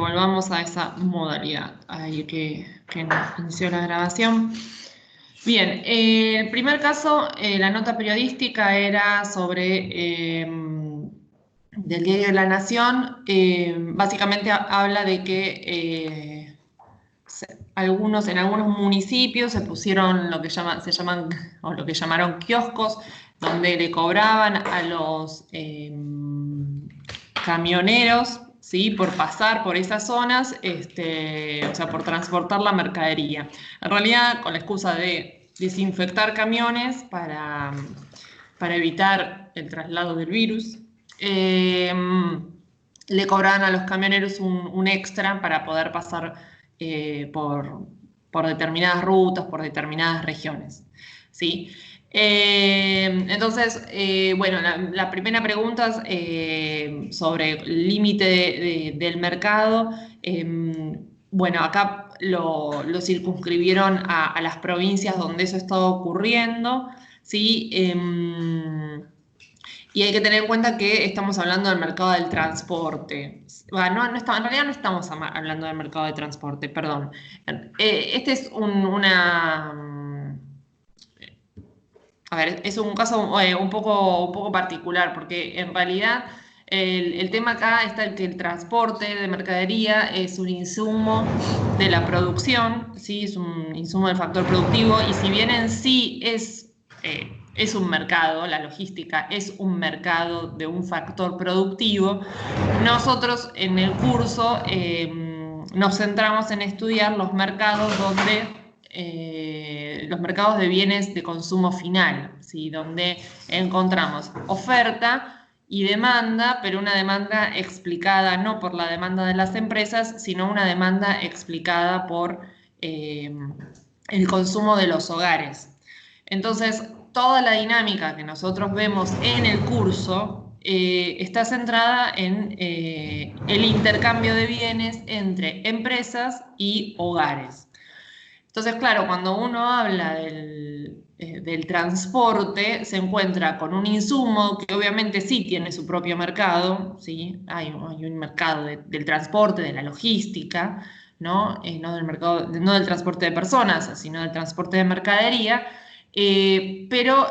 volvamos a esa modalidad. Ahí que inició la grabación. Bien, el primer caso, la nota periodística era sobre del diario de La Nación. Básicamente habla de que en algunos municipios se pusieron lo que lo que llamaron kioscos, donde le cobraban a los camioneros, ¿sí?, por pasar por esas zonas, o sea, por transportar la mercadería. En realidad, con la excusa de desinfectar camiones para evitar el traslado del virus, le cobraban a los camioneros un extra para poder pasar por determinadas rutas, por determinadas regiones, ¿sí? Entonces, bueno, la primera pregunta es sobre el límite del mercado. Bueno, acá lo circunscribieron a las provincias donde eso está ocurriendo, ¿sí? Y hay que tener en cuenta que estamos hablando del mercado del transporte. Bueno, en realidad no estamos hablando del mercado de transporte, perdón. Este es a ver, es un caso un poco particular, porque en realidad el tema acá está en que el transporte de mercadería es un insumo de la producción, ¿sí? Es un insumo del factor productivo, y si bien en sí es un mercado, la logística es un mercado de un factor productivo, nosotros en el curso nos centramos en estudiar los mercados los mercados de bienes de consumo final, ¿sí?, donde encontramos oferta y demanda, pero una demanda explicada no por la demanda de las empresas, sino una demanda explicada por el consumo de los hogares. Entonces, toda la dinámica que nosotros vemos en el curso está centrada en el intercambio de bienes entre empresas y hogares. Entonces, claro, cuando uno habla del transporte, se encuentra con un insumo que obviamente sí tiene su propio mercado, ¿sí? Hay un mercado del transporte, de la logística, ¿no? No del transporte de personas, sino del transporte de mercadería. Pero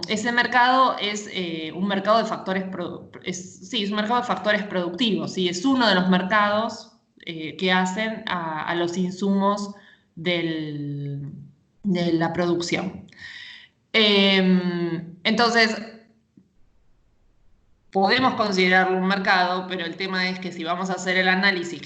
ese mercado es un mercado de factores, es un mercado de factores productivos, ¿sí? Es uno de los mercados que hacen a los insumos de la producción. Entonces, podemos considerarlo un mercado, pero el tema es que si vamos a hacer el análisis,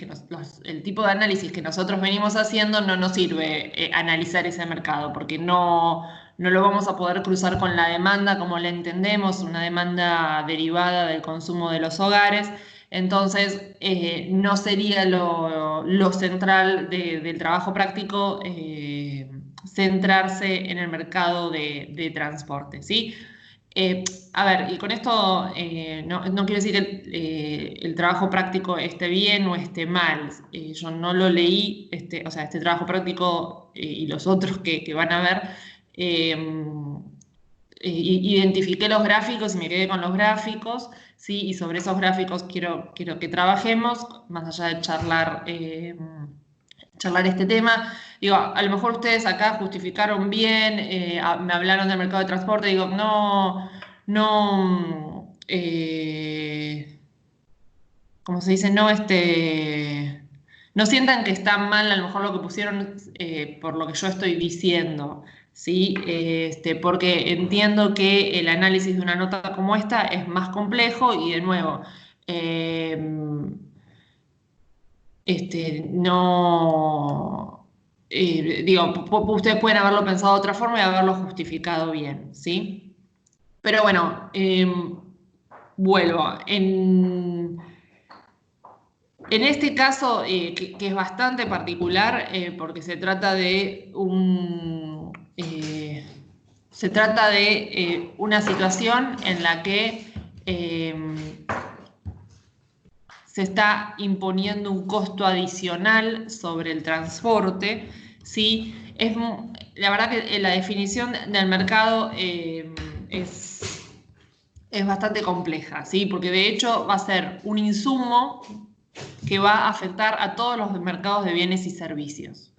el tipo de análisis que nosotros venimos haciendo, no nos sirve analizar ese mercado, porque no lo vamos a poder cruzar con la demanda como la entendemos, una demanda derivada del consumo de los hogares. Entonces, no sería lo central del trabajo práctico centrarse en el mercado de transporte, ¿sí? A ver, y con esto no quiero decir que el trabajo práctico esté bien o esté mal. Yo no lo leí, o sea, este trabajo práctico y los otros que van a ver, identifiqué los gráficos y me quedé con los gráficos, ¿sí? Y sobre esos gráficos quiero que trabajemos, más allá de charlar este tema. Digo, a lo mejor ustedes acá justificaron bien, me hablaron del mercado de transporte, digo, ¿cómo se dice? No sientan que está mal a lo mejor lo que pusieron por lo que yo estoy diciendo, ¿sí? Porque entiendo que el análisis de una nota como esta es más complejo y, de nuevo, no, digo, ustedes pueden haberlo pensado de otra forma y haberlo justificado bien, ¿sí? Pero bueno, vuelvo. En este caso, que es bastante particular, porque se trata de una situación en la que se está imponiendo un costo adicional sobre el transporte, ¿sí? La verdad que la definición del mercado es bastante compleja, ¿sí? Porque de hecho va a ser un insumo que va a afectar a todos los mercados de bienes y servicios,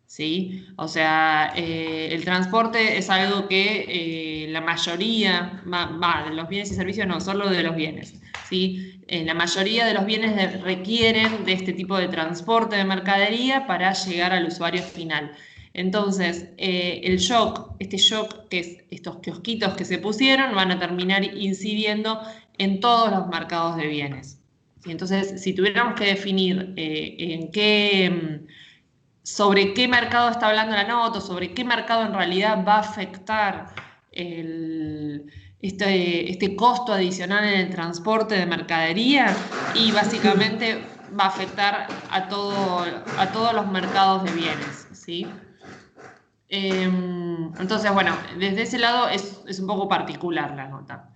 ¿sí? O sea, el transporte es algo que la mayoría, de los bienes y servicios no, solo de los bienes, ¿sí? La mayoría de los bienes requieren de este tipo de transporte de mercadería para llegar al usuario final. Entonces, este shock, que es estos kiosquitos que se pusieron, van a terminar incidiendo en todos los mercados de bienes. ¿Sí? Entonces, si tuviéramos que definir sobre qué mercado está hablando la nota, sobre qué mercado en realidad va a afectar este costo adicional en el transporte de mercadería, y básicamente va a afectar a todos los mercados de bienes, ¿sí? Entonces, bueno, desde ese lado es un poco particular la nota.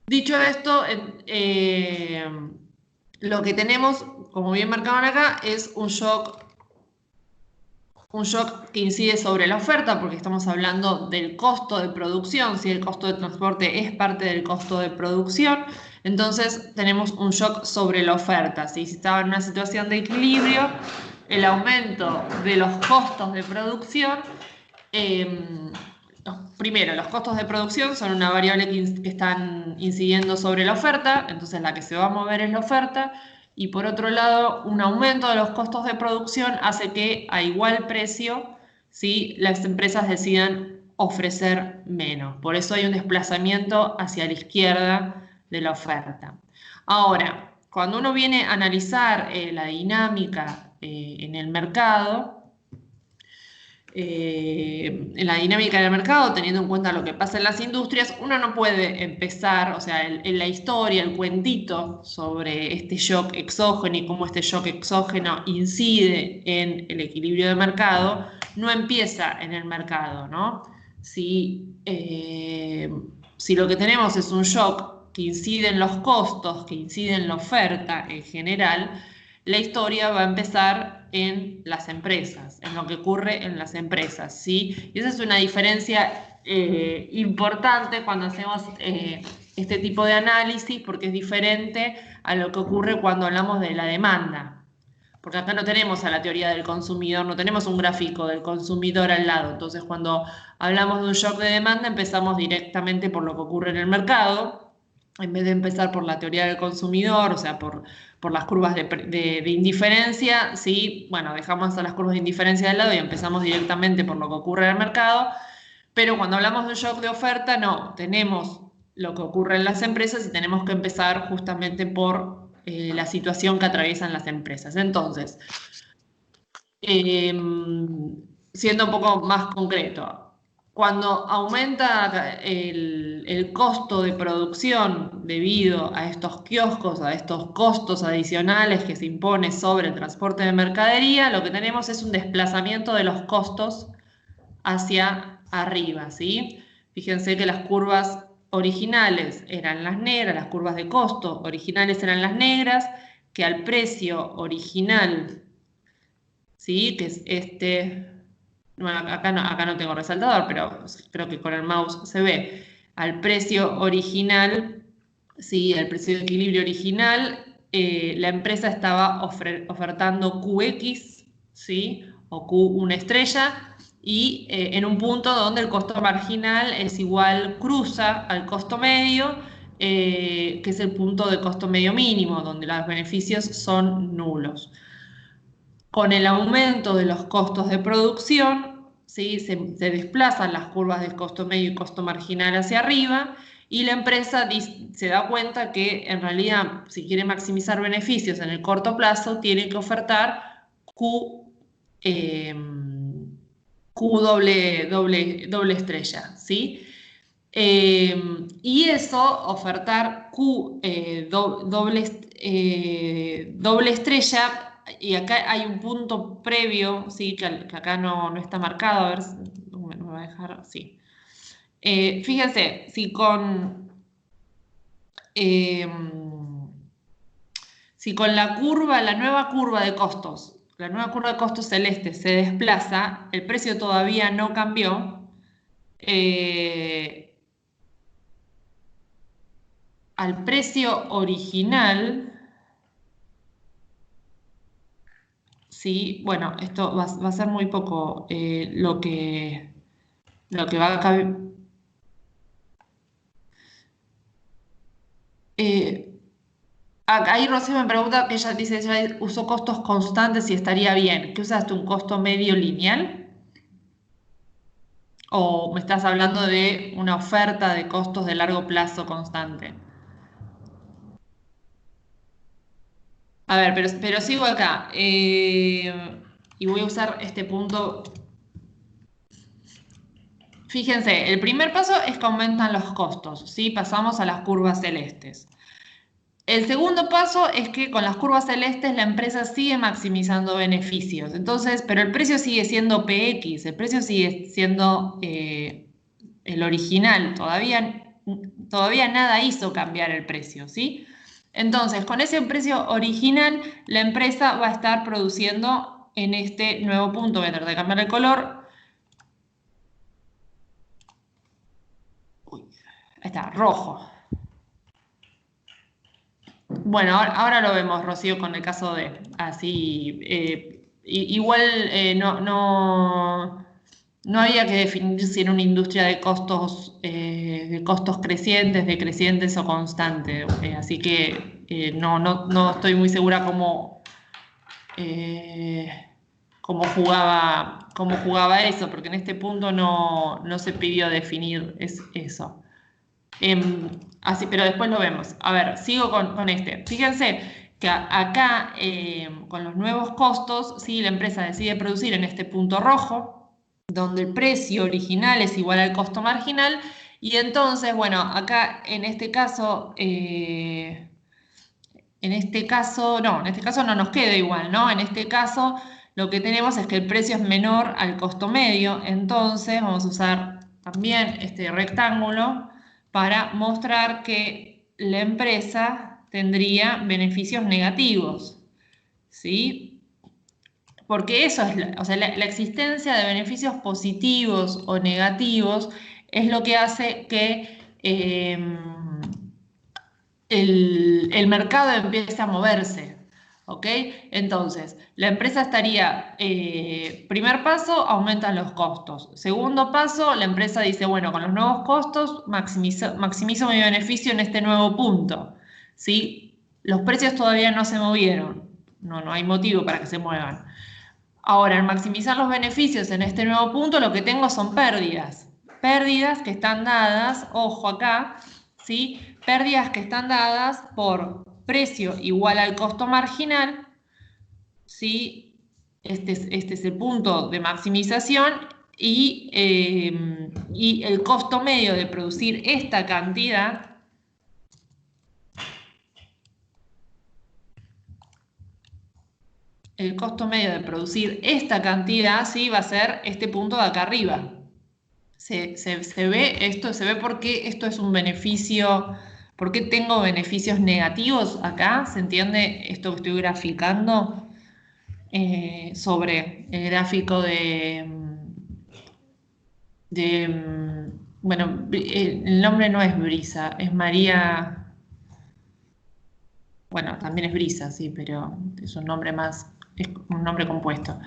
Dicho esto, lo que tenemos, como bien marcaban acá, es un shock que incide sobre la oferta, porque estamos hablando del costo de producción. Si el costo de transporte es parte del costo de producción, entonces tenemos un shock sobre la oferta. Si estaba en una situación de equilibrio, el aumento de los costos de producción, primero, los costos de producción son una variable que están incidiendo sobre la oferta, entonces la que se va a mover es la oferta. Y por otro lado, un aumento de los costos de producción hace que a igual precio, ¿sí?, las empresas decidan ofrecer menos. Por eso hay un desplazamiento hacia la izquierda de la oferta. Ahora, cuando uno viene a analizar la dinámica en el mercado, en la dinámica del mercado, teniendo en cuenta lo que pasa en las industrias, uno no puede empezar, o sea, en la historia, el cuentito sobre este shock exógeno y cómo este shock exógeno incide en el equilibrio de mercado, no empieza en el mercado, ¿no? Si lo que tenemos es un shock que incide en los costos, que incide en la oferta en general, la historia va a empezar en las empresas, en lo que ocurre en las empresas, ¿sí? Y esa es una diferencia importante cuando hacemos este tipo de análisis, porque es diferente a lo que ocurre cuando hablamos de la demanda. Porque acá no tenemos a la teoría del consumidor, no tenemos un gráfico del consumidor al lado. Entonces, cuando hablamos de un shock de demanda, empezamos directamente por lo que ocurre en el mercado, en vez de empezar por la teoría del consumidor, o sea, por las curvas de indiferencia. Sí, bueno, dejamos a las curvas de indiferencia de lado y empezamos directamente por lo que ocurre en el mercado. Pero cuando hablamos de un shock de oferta, no, tenemos lo que ocurre en las empresas y tenemos que empezar justamente por la situación que atraviesan las empresas. Entonces, siendo un poco más concreto, cuando aumenta el costo de producción debido a estos kioscos, a estos costos adicionales que se impone sobre el transporte de mercadería, lo que tenemos es un desplazamiento de los costos hacia arriba, ¿sí? Fíjense que las curvas originales eran las negras, las curvas de costo originales eran las negras, que al precio original, ¿sí?, que es bueno, acá no tengo resaltador, pero creo que con el mouse se ve, al precio original, ¿sí?, al precio de equilibrio original, la empresa estaba ofertando QX, ¿sí?, o Q1 estrella, y en un punto donde el costo marginal es igual, cruza al costo medio, que es el punto de costo medio mínimo, donde los beneficios son nulos. Con el aumento de los costos de producción, ¿sí?, se desplazan las curvas de costo medio y costo marginal hacia arriba, y la empresa se da cuenta que en realidad, si quiere maximizar beneficios en el corto plazo, tiene que ofertar Q doble estrella, ¿sí? Y eso, ofertar doble estrella, y acá hay un punto previo, ¿sí?, que acá no está marcado, a ver si me va a dejar, sí. Fíjense, si con la nueva curva de costos, la nueva curva de costos celeste se desplaza, el precio todavía no cambió, al precio original, Sí, bueno, esto va a ser muy poco lo que va a caber. Ahí Rocío me pregunta que ella dice, ella usó costos constantes y estaría bien. ¿Qué usaste? ¿Un costo medio lineal? ¿O me estás hablando de una oferta de costos de largo plazo constante? A ver, pero sigo acá. Y voy a usar este punto. Fíjense, el primer paso es que aumentan los costos, ¿sí? Pasamos a las curvas celestes. El segundo paso es que con las curvas celestes la empresa sigue maximizando beneficios. Entonces, pero el precio sigue siendo PX, el precio sigue siendo el original. Todavía nada hizo cambiar el precio, ¿sí? Entonces, con ese precio original, la empresa va a estar produciendo en este nuevo punto. Voy a tratar de cambiar el color. Uy, ahí está, rojo. Bueno, ahora lo vemos, Rocío, con el caso de así. Igual no había que definir si era una industria de costos crecientes, decrecientes o constantes. Así que no estoy muy segura eh, cómo jugaba eso, porque en este punto no se pidió definir eso. Así, pero después lo vemos. A ver, sigo con este. Fíjense que acá, con los nuevos costos, ¿sí? La empresa decide producir en este punto rojo, donde el precio original es igual al costo marginal, y entonces, bueno, acá en este caso no nos queda igual, ¿no? En este caso, lo que tenemos es que el precio es menor al costo medio, entonces vamos a usar también este rectángulo para mostrar que la empresa tendría beneficios negativos, ¿sí? Porque eso es, o sea, la existencia de beneficios positivos o negativos es lo que hace que el mercado empiece a moverse, ¿ok? Entonces, la empresa estaría, primer paso, aumentan los costos. Segundo paso, la empresa dice, bueno, con los nuevos costos maximizo mi beneficio en este nuevo punto, ¿sí? Los precios todavía no se movieron, no hay motivo para que se muevan. Ahora, al maximizar los beneficios en este nuevo punto, lo que tengo son pérdidas. Pérdidas que están dadas, ojo acá, ¿sí? Pérdidas que están dadas por precio igual al costo marginal, ¿sí? Este es el punto de maximización y el costo medio de producir esta cantidad. El costo medio de producir esta cantidad, ¿sí? Va a ser este punto de acá arriba. Se ve esto, se ve por qué esto es un beneficio, por qué tengo beneficios negativos acá, ¿se entiende esto que estoy graficando? Sobre el gráfico bueno, el nombre no es Brisa, es María, bueno, también es Brisa, sí, pero es un nombre más, es un nombre compuesto.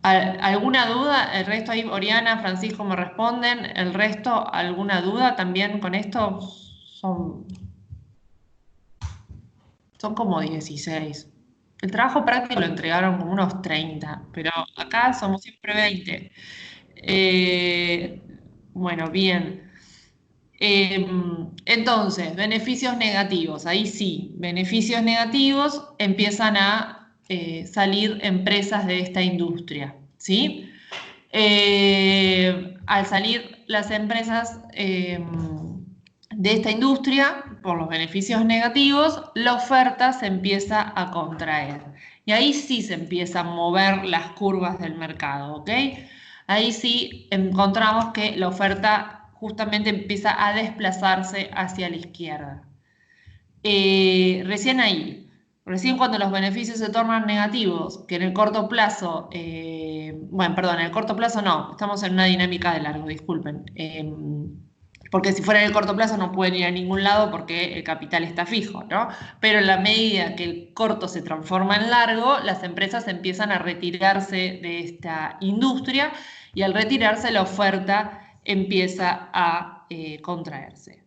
¿Alguna duda? El resto ahí, Oriana, Francisco me responden. ¿El resto, alguna duda también con esto? Son como 16. El trabajo práctico lo entregaron como unos 30, pero acá somos siempre 20. Eh, bueno, bien. Entonces, beneficios negativos. Ahí sí, beneficios negativos empiezan a salir empresas de esta industria, ¿sí? Al salir las empresas de esta industria, por los beneficios negativos, la oferta se empieza a contraer. Y ahí sí se empiezan a mover las curvas del mercado, ¿ok? Ahí sí encontramos que la oferta justamente empieza a desplazarse hacia la izquierda. Recién cuando los beneficios se tornan negativos, que en el corto plazo, bueno, perdón, en el corto plazo no, estamos en una dinámica de largo, disculpen. porque si fuera en el corto plazo no pueden ir a ningún lado porque el capital está fijo, ¿no? Pero en la medida que el corto se transforma en largo, las empresas empiezan a retirarse de esta industria y al retirarse la oferta empieza a contraerse.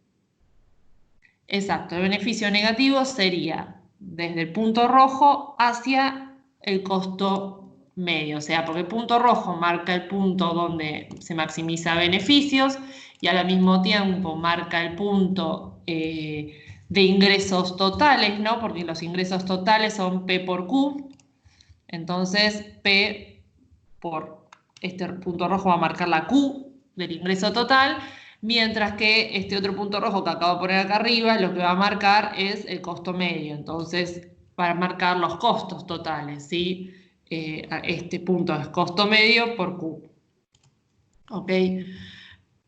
Exacto, el beneficio negativo sería desde el punto rojo hacia el costo medio, o sea, porque el punto rojo marca el punto donde se maximiza beneficios y al mismo tiempo marca el punto de ingresos totales, ¿no? Porque los ingresos totales son P por Q, entonces P por este punto rojo va a marcar la Q del ingreso total, mientras que este otro punto rojo que acabo de poner acá arriba lo que va a marcar es el costo medio, entonces para marcar los costos totales, ¿sí? Este punto es costo medio por Q. ¿Ok?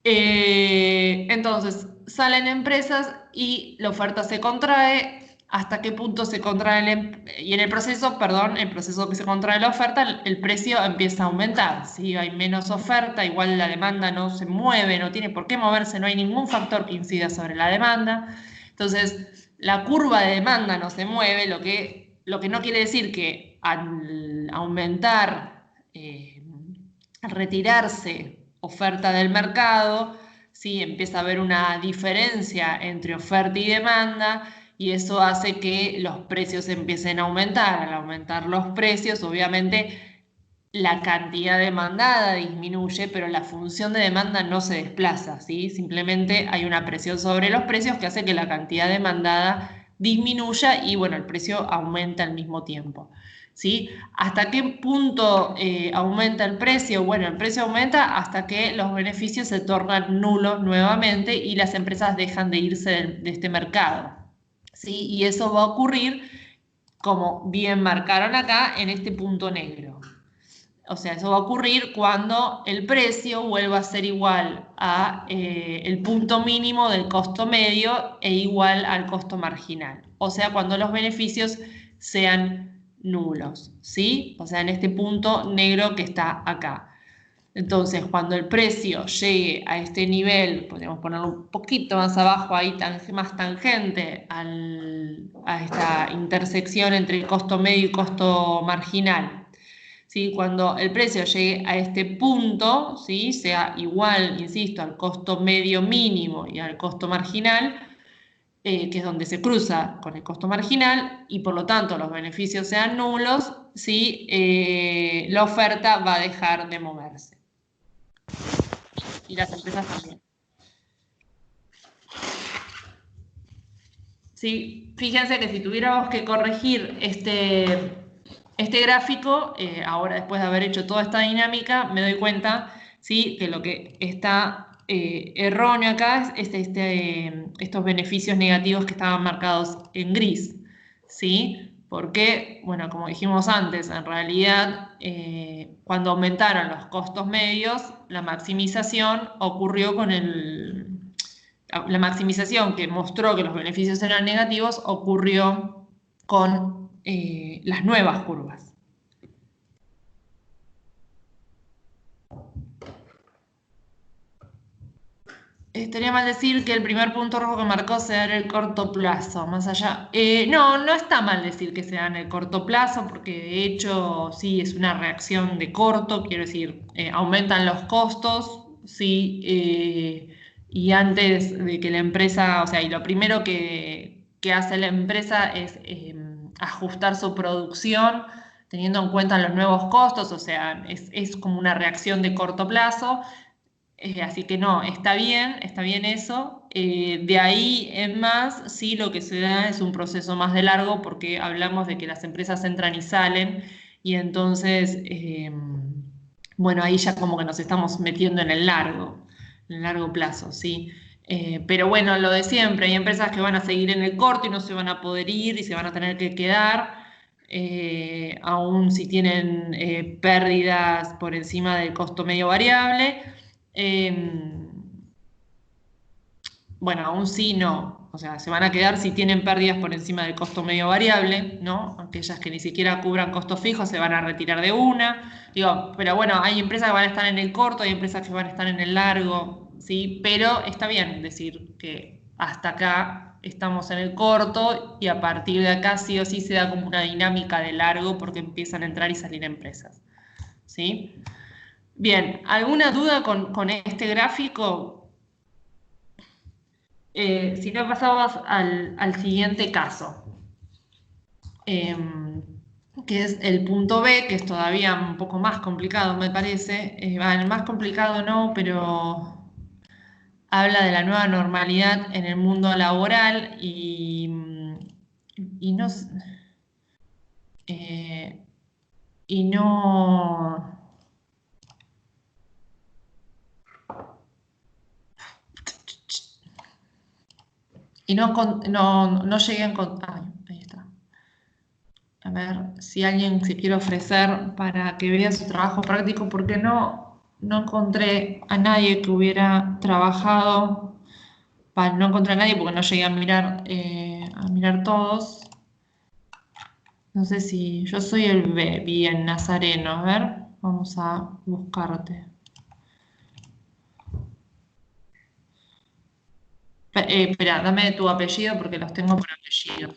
Entonces, salen empresas y la oferta se contrae. ¿Hasta qué punto se contrae y en el proceso, perdón, el proceso que se contrae la oferta, el precio empieza a aumentar? Si hay menos oferta, igual la demanda no se mueve, no tiene por qué moverse, no hay ningún factor que incida sobre la demanda. Entonces, la curva de demanda no se mueve, lo que no quiere decir que al aumentar, al retirarse oferta del mercado, ¿sí? Empieza a haber una diferencia entre oferta y demanda y eso hace que los precios empiecen a aumentar. Al aumentar los precios, obviamente, la cantidad demandada disminuye, pero la función de demanda no se desplaza, ¿sí? Simplemente hay una presión sobre los precios que hace que la cantidad demandada disminuya y, bueno, el precio aumenta al mismo tiempo. ¿Sí? ¿Hasta qué punto aumenta el precio? Bueno, el precio aumenta hasta que los beneficios se tornan nulos nuevamente y las empresas dejan de irse de este mercado. ¿Sí? Y eso va a ocurrir, como bien marcaron acá, en este punto negro. O sea, eso va a ocurrir cuando el precio vuelva a ser igual a el punto mínimo del costo medio e igual al costo marginal. O sea, cuando los beneficios sean nulos, ¿sí? O sea, en este punto negro que está acá. Entonces, cuando el precio llegue a este nivel, podemos ponerlo un poquito más abajo, ahí más tangente a esta intersección entre el costo medio y costo marginal. ¿Sí? Cuando el precio llegue a este punto, ¿sí? Sea igual, insisto, al costo medio mínimo y al costo marginal, que es donde se cruza con el costo marginal, y por lo tanto los beneficios sean nulos, ¿sí? La oferta va a dejar de moverse. Y las empresas también. ¿Sí? Fíjense que si tuviéramos que corregir este gráfico, ahora después de haber hecho toda esta dinámica, me doy cuenta, ¿sí? Que lo que está erróneo acá es estos beneficios negativos que estaban marcados en gris, ¿sí? Porque, bueno, como dijimos antes, en realidad cuando aumentaron los costos medios, la maximización ocurrió con la maximización que mostró que los beneficios eran negativos ocurrió con las nuevas curvas. Estaría mal decir que el primer punto rojo que marcó sea en el corto plazo, más allá. No, no está mal decir que sea en el corto plazo, porque de hecho sí es una reacción de corto, quiero decir, aumentan los costos, sí, y antes de que la empresa, o sea, y lo primero que hace la empresa es ajustar su producción teniendo en cuenta los nuevos costos, o sea, es como una reacción de corto plazo. Así que no, está bien eso. De ahí en más, sí, lo que se da es un proceso más de largo porque hablamos de que las empresas entran y salen y entonces, bueno, ahí ya como que nos estamos metiendo en el largo plazo, ¿sí? Pero bueno, lo de siempre, hay empresas que van a seguir en el corto y no se van a poder ir y se van a tener que quedar. Aún si tienen pérdidas por encima del costo medio variable. Bueno, aún sí no, o sea, se van a quedar si tienen pérdidas por encima del costo medio variable, ¿no? Aquellas que ni siquiera cubran costos fijos se van a retirar de una. Digo, pero bueno, hay empresas que van a estar en el corto, hay empresas que van a estar en el largo, ¿sí? Pero está bien decir que hasta acá estamos en el corto y a partir de acá sí o sí se da como una dinámica de largo porque empiezan a entrar y salir empresas, ¿sí? Bien, ¿alguna duda con este gráfico? Si no, pasamos al siguiente caso, que es el punto B, que es todavía un poco más complicado, me parece. El más complicado no, pero habla de la nueva normalidad en el mundo laboral y no, eh, y no, no llegué a encontrar. Ahí está. A ver si alguien se quiere ofrecer para que vea su trabajo práctico, porque no encontré a nadie que hubiera trabajado. No encontré a nadie porque no llegué a mirar todos. No sé si yo soy el B, bien, Nazareno. A ver, vamos a buscarte. Espera, dame tu apellido porque los tengo por apellido.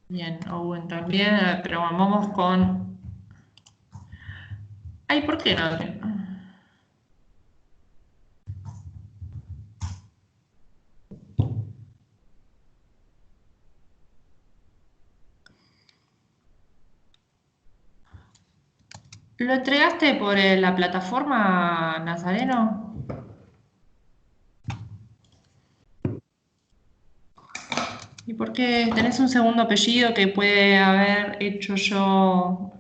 Bien, Owen también, pero vamos con... Ay, ¿por qué no? ¿Lo entregaste por la plataforma, Nazareno? ¿Y por qué tenés un segundo apellido que puede haber hecho yo,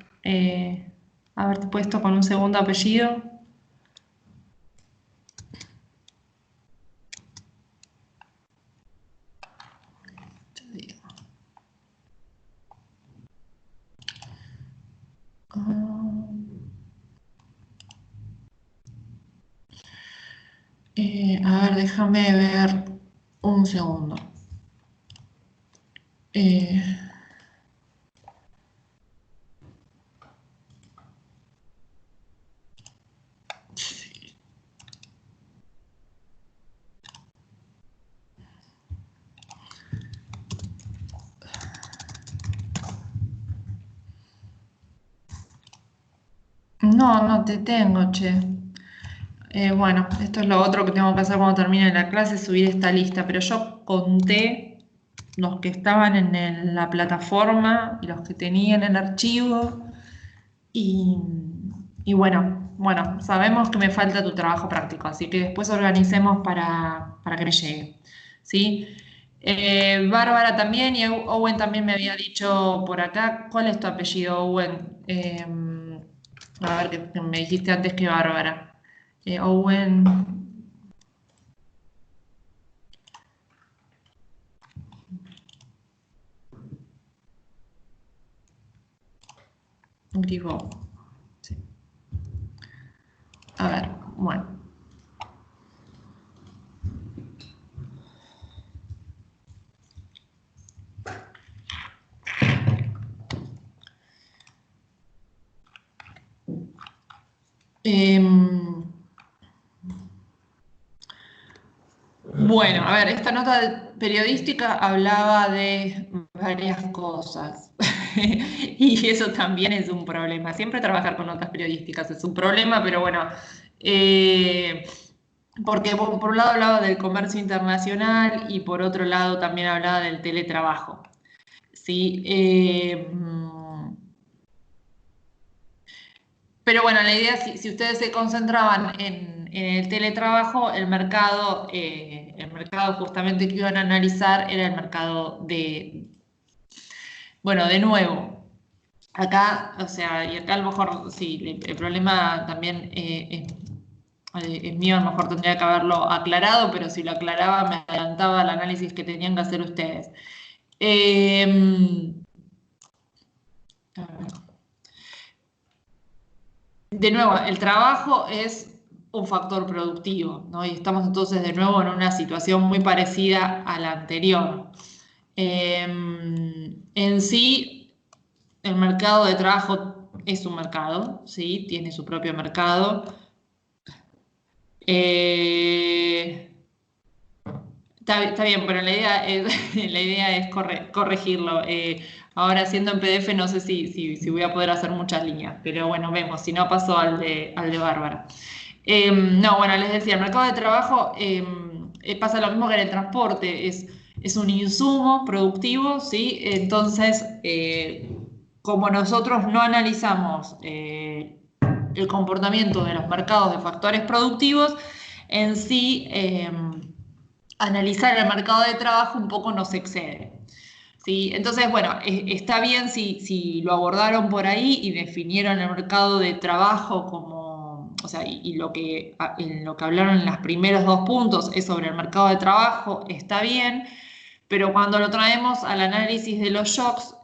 haberte puesto con un segundo apellido? Te digo. A ver, déjame ver un segundo. Eh, no te tengo, che. Bueno, esto es lo otro que tengo que hacer cuando termine la clase, subir esta lista, pero yo conté los que estaban en la plataforma y los que tenían el archivo y, y bueno, sabemos que me falta tu trabajo práctico, así que después organicemos para que me llegue, ¿sí? Bárbara también y Owen también me había dicho por acá, ¿cuál es tu apellido, Owen? A ver, que me dijiste antes que Bárbara. Owen Gribo. Sí. A ver, bueno. Bueno, a ver, esta nota periodística hablaba de varias cosas y eso también es un problema. Siempre trabajar con notas periodísticas es un problema, pero bueno, eh, porque por un lado hablaba del comercio internacional y por otro lado también hablaba del teletrabajo. Sí, pero bueno, la idea, si ustedes se concentraban en el teletrabajo, el mercado justamente que iban a analizar era el mercado bueno, de nuevo, acá, o sea, y acá a lo mejor, sí, el problema también es mío, a lo mejor tendría que haberlo aclarado, pero si lo aclaraba me adelantaba al análisis que tenían que hacer ustedes. A ver. De nuevo, el trabajo es un factor productivo, ¿no? Y estamos entonces de nuevo en una situación muy parecida a la anterior. En sí, el mercado de trabajo es un mercado, ¿sí? Tiene su propio mercado. Está bien, pero la idea es, la idea es corregirlo. Ahora siendo en PDF no sé si voy a poder hacer muchas líneas, pero bueno, vemos, si no paso al de Bárbara. No, bueno, les decía, el mercado de trabajo pasa lo mismo que en el transporte, es un insumo productivo, ¿sí? Entonces, como nosotros no analizamos el comportamiento de los mercados de factores productivos, en sí, analizar el mercado de trabajo un poco nos excede. ¿Sí? Entonces, bueno, está bien si lo abordaron por ahí y definieron el mercado de trabajo como, o sea, y en lo que hablaron en los primeros 2 puntos es sobre el mercado de trabajo, está bien, pero cuando lo traemos al análisis de los shocks,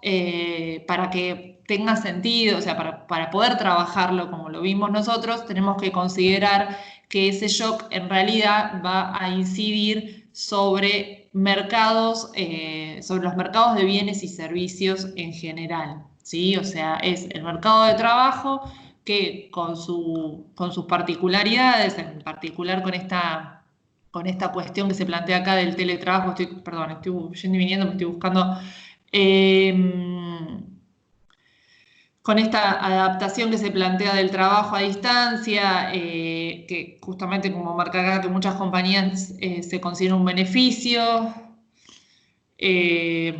para que tenga sentido, o sea, para poder trabajarlo como lo vimos nosotros, tenemos que considerar que ese shock en realidad va a incidir sobre mercados, sobre los mercados de bienes y servicios en general, ¿sí? O sea, es el mercado de trabajo que con sus particularidades, en particular con esta cuestión que se plantea acá del teletrabajo, perdón, estoy yendo y viniendo, me estoy buscando, con esta adaptación que se plantea del trabajo a distancia, que justamente como marca acá que muchas compañías se considera un beneficio. eh,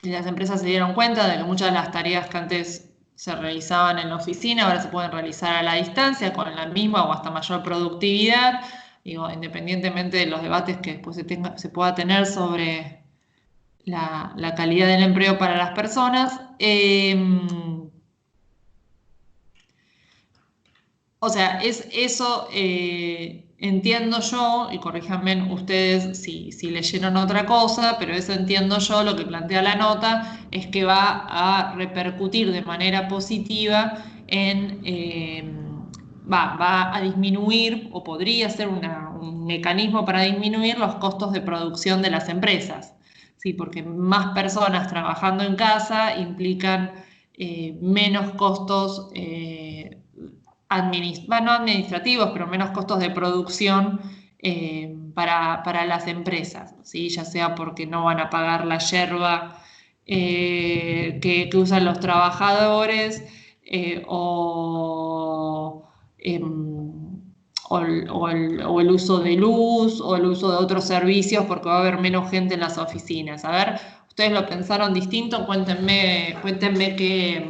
y las empresas se dieron cuenta de que muchas de las tareas que antes se realizaban en la oficina ahora se pueden realizar a la distancia con la misma o hasta mayor productividad. Digo, independientemente de los debates que después se pueda tener sobre la calidad del empleo para las personas. O sea, es eso, entiendo yo, y corríjanme ustedes si leyeron otra cosa, pero eso entiendo yo, lo que plantea la nota es que va a repercutir de manera positiva va a disminuir o podría ser un mecanismo para disminuir los costos de producción de las empresas. Sí, porque más personas trabajando en casa implican menos costos, no administrativos, pero menos costos de producción para las empresas, ¿sí? Ya sea porque no van a pagar la yerba que usan los trabajadores, o el uso de luz o el uso de otros servicios porque va a haber menos gente en las oficinas. A ver, ¿ustedes lo pensaron distinto? Cuéntenme qué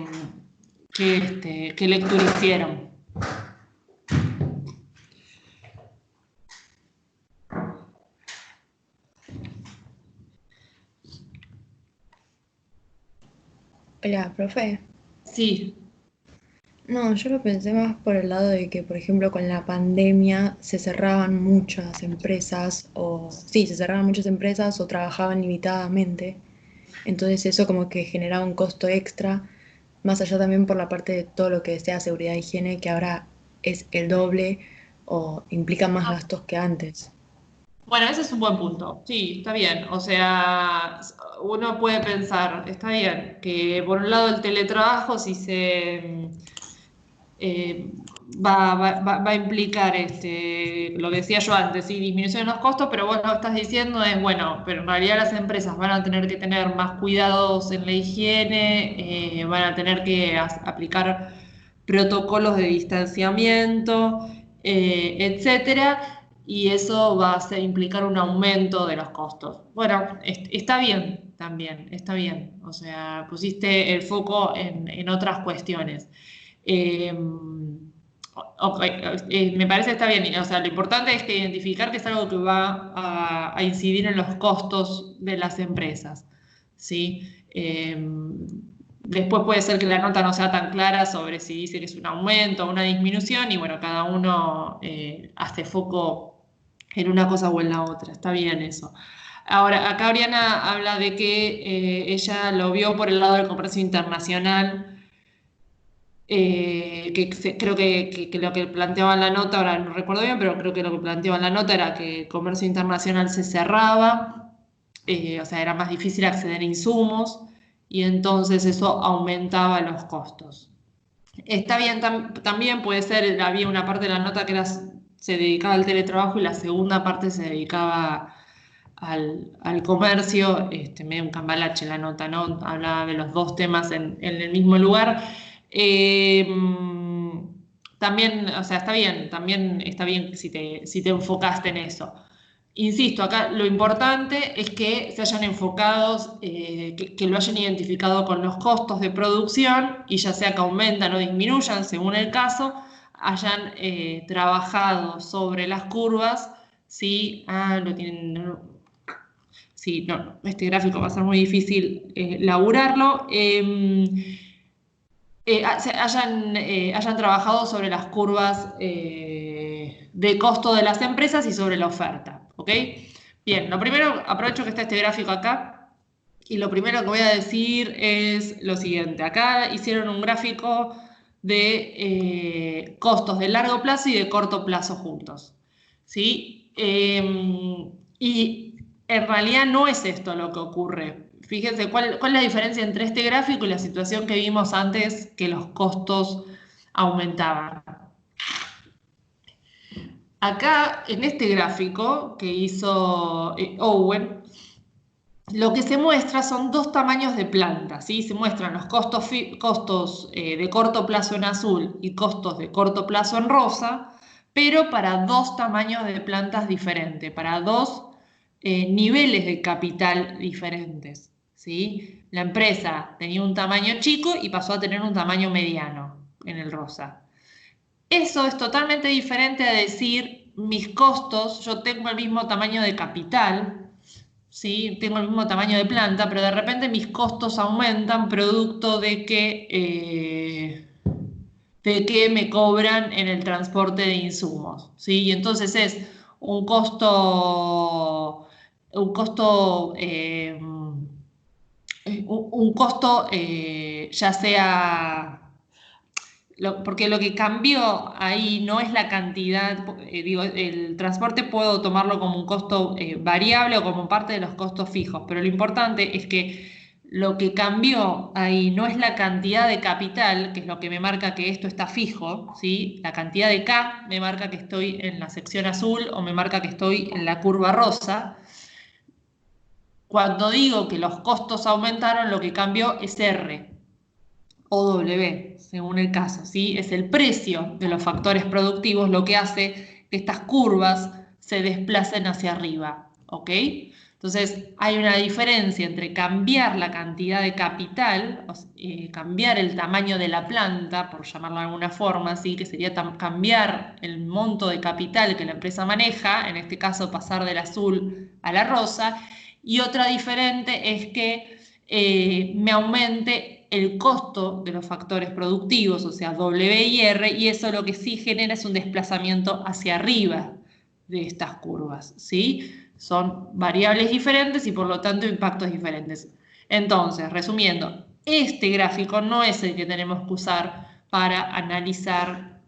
lectura hicieron. Hola, profe. Sí, No, yo lo pensé más por el lado de que, por ejemplo, con la pandemia se cerraban muchas empresas, o sí, se cerraban muchas empresas o trabajaban limitadamente. Entonces eso como que generaba un costo extra, más allá también por la parte de todo lo que sea seguridad e higiene, que ahora es el doble o implica más gastos que antes. bueno, ese es un buen punto. Sí, está bien. O sea, uno puede pensar, está bien, que por un lado el teletrabajo, si se eh, va a implicar lo que decía yo antes, sí, disminución de los costos, pero vos lo que estás diciendo es, bueno, pero en realidad las empresas van a tener que tener más cuidados en la higiene, van a tener que aplicar protocolos de distanciamiento, etcétera, y eso va a implicar un aumento de los costos. Bueno, está bien también, está bien. O sea, pusiste el foco en otras cuestiones. Eh, ok, me parece que está bien. O sea, lo importante es que identificar que es algo que va a incidir en los costos de las empresas, ¿sí? Después puede ser que la nota no sea tan clara sobre si dice que es un aumento o una disminución y bueno, cada uno hace foco en una cosa o en la otra. Está bien eso. Ahora, acá Oriana habla de que ella lo vio por el lado del comercio internacional, creo que lo que planteaba en la nota, ahora no recuerdo bien, pero creo que lo que planteaba en la nota era que el comercio internacional se cerraba, o sea, era más difícil acceder a insumos y entonces eso aumentaba los costos. Está bien, también puede ser, había una parte de la nota que se dedicaba al teletrabajo y la segunda parte se dedicaba al comercio, medio un cambalache la nota, ¿no? Hablaba de los dos temas en el mismo lugar. También, o sea, también está bien si te enfocaste en eso. Insisto, acá lo importante es que se hayan enfocado, que lo hayan identificado con los costos de producción y ya sea que aumentan o disminuyan según el caso, hayan trabajado sobre las curvas. Sí, lo tienen. Sí, no, este gráfico va a ser muy difícil laburarlo. Hayan trabajado sobre las curvas de costo de las empresas y sobre la oferta, ¿ok? Bien, lo primero, aprovecho que está este gráfico acá, y lo primero que voy a decir es lo siguiente. Acá hicieron un gráfico de costos de largo plazo y de corto plazo juntos, ¿sí? Y en realidad no es esto lo que ocurre. Fíjense, ¿cuál es la diferencia entre este gráfico y la situación que vimos antes que los costos aumentaban? Acá, en este gráfico que hizo Owen, lo que se muestra son dos tamaños de planta, ¿sí? Se muestran los costos de corto plazo en azul y costos de corto plazo en rosa, pero para dos tamaños de plantas diferentes, para dos niveles de capital diferentes, ¿sí? La empresa tenía un tamaño chico y pasó a tener un tamaño mediano en el rosa. Eso es totalmente diferente a decir mis costos, yo tengo el mismo tamaño de capital, ¿sí? Tengo el mismo tamaño de planta, pero de repente mis costos aumentan producto de que me cobran en el transporte de insumos, ¿sí? Y entonces es un costo, un costo ya sea porque lo que cambió ahí no es la cantidad, digo, el transporte puedo tomarlo como un costo variable o como parte de los costos fijos, pero lo importante es que lo que cambió ahí no es la cantidad de capital, que es lo que me marca que esto está fijo, ¿sí? La cantidad de K me marca que estoy en la sección azul o me marca que estoy en la curva rosa. Cuando digo que los costos aumentaron, lo que cambió es R o W, según el caso, ¿sí? Es el precio de los factores productivos lo que hace que estas curvas se desplacen hacia arriba, ¿ok? Entonces, hay una diferencia entre cambiar la cantidad de capital, cambiar el tamaño de la planta, por llamarlo de alguna forma, ¿sí? Que sería cambiar el monto de capital que la empresa maneja, en este caso pasar del azul a la rosa, y otra diferente es que me aumente el costo de los factores productivos, o sea, W y R, y eso lo que sí genera es un desplazamiento hacia arriba de estas curvas, ¿sí? Son variables diferentes y por lo tanto impactos diferentes. Entonces, resumiendo, este gráfico no es el que tenemos que usar para analizar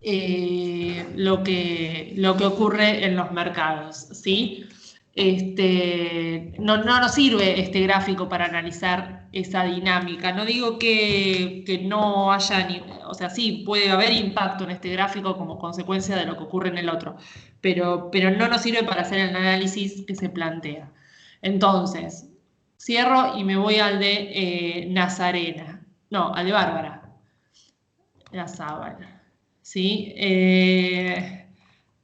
lo que ocurre en los mercados, ¿sí? No nos sirve este gráfico para analizar esa dinámica. No digo que no haya, o sea, sí puede haber impacto en este gráfico como consecuencia de lo que ocurre en el otro, pero no nos sirve para hacer el análisis que se plantea. Entonces, cierro y me voy al de Nazarena, no, al de Bárbara, la sábana, ¿sí?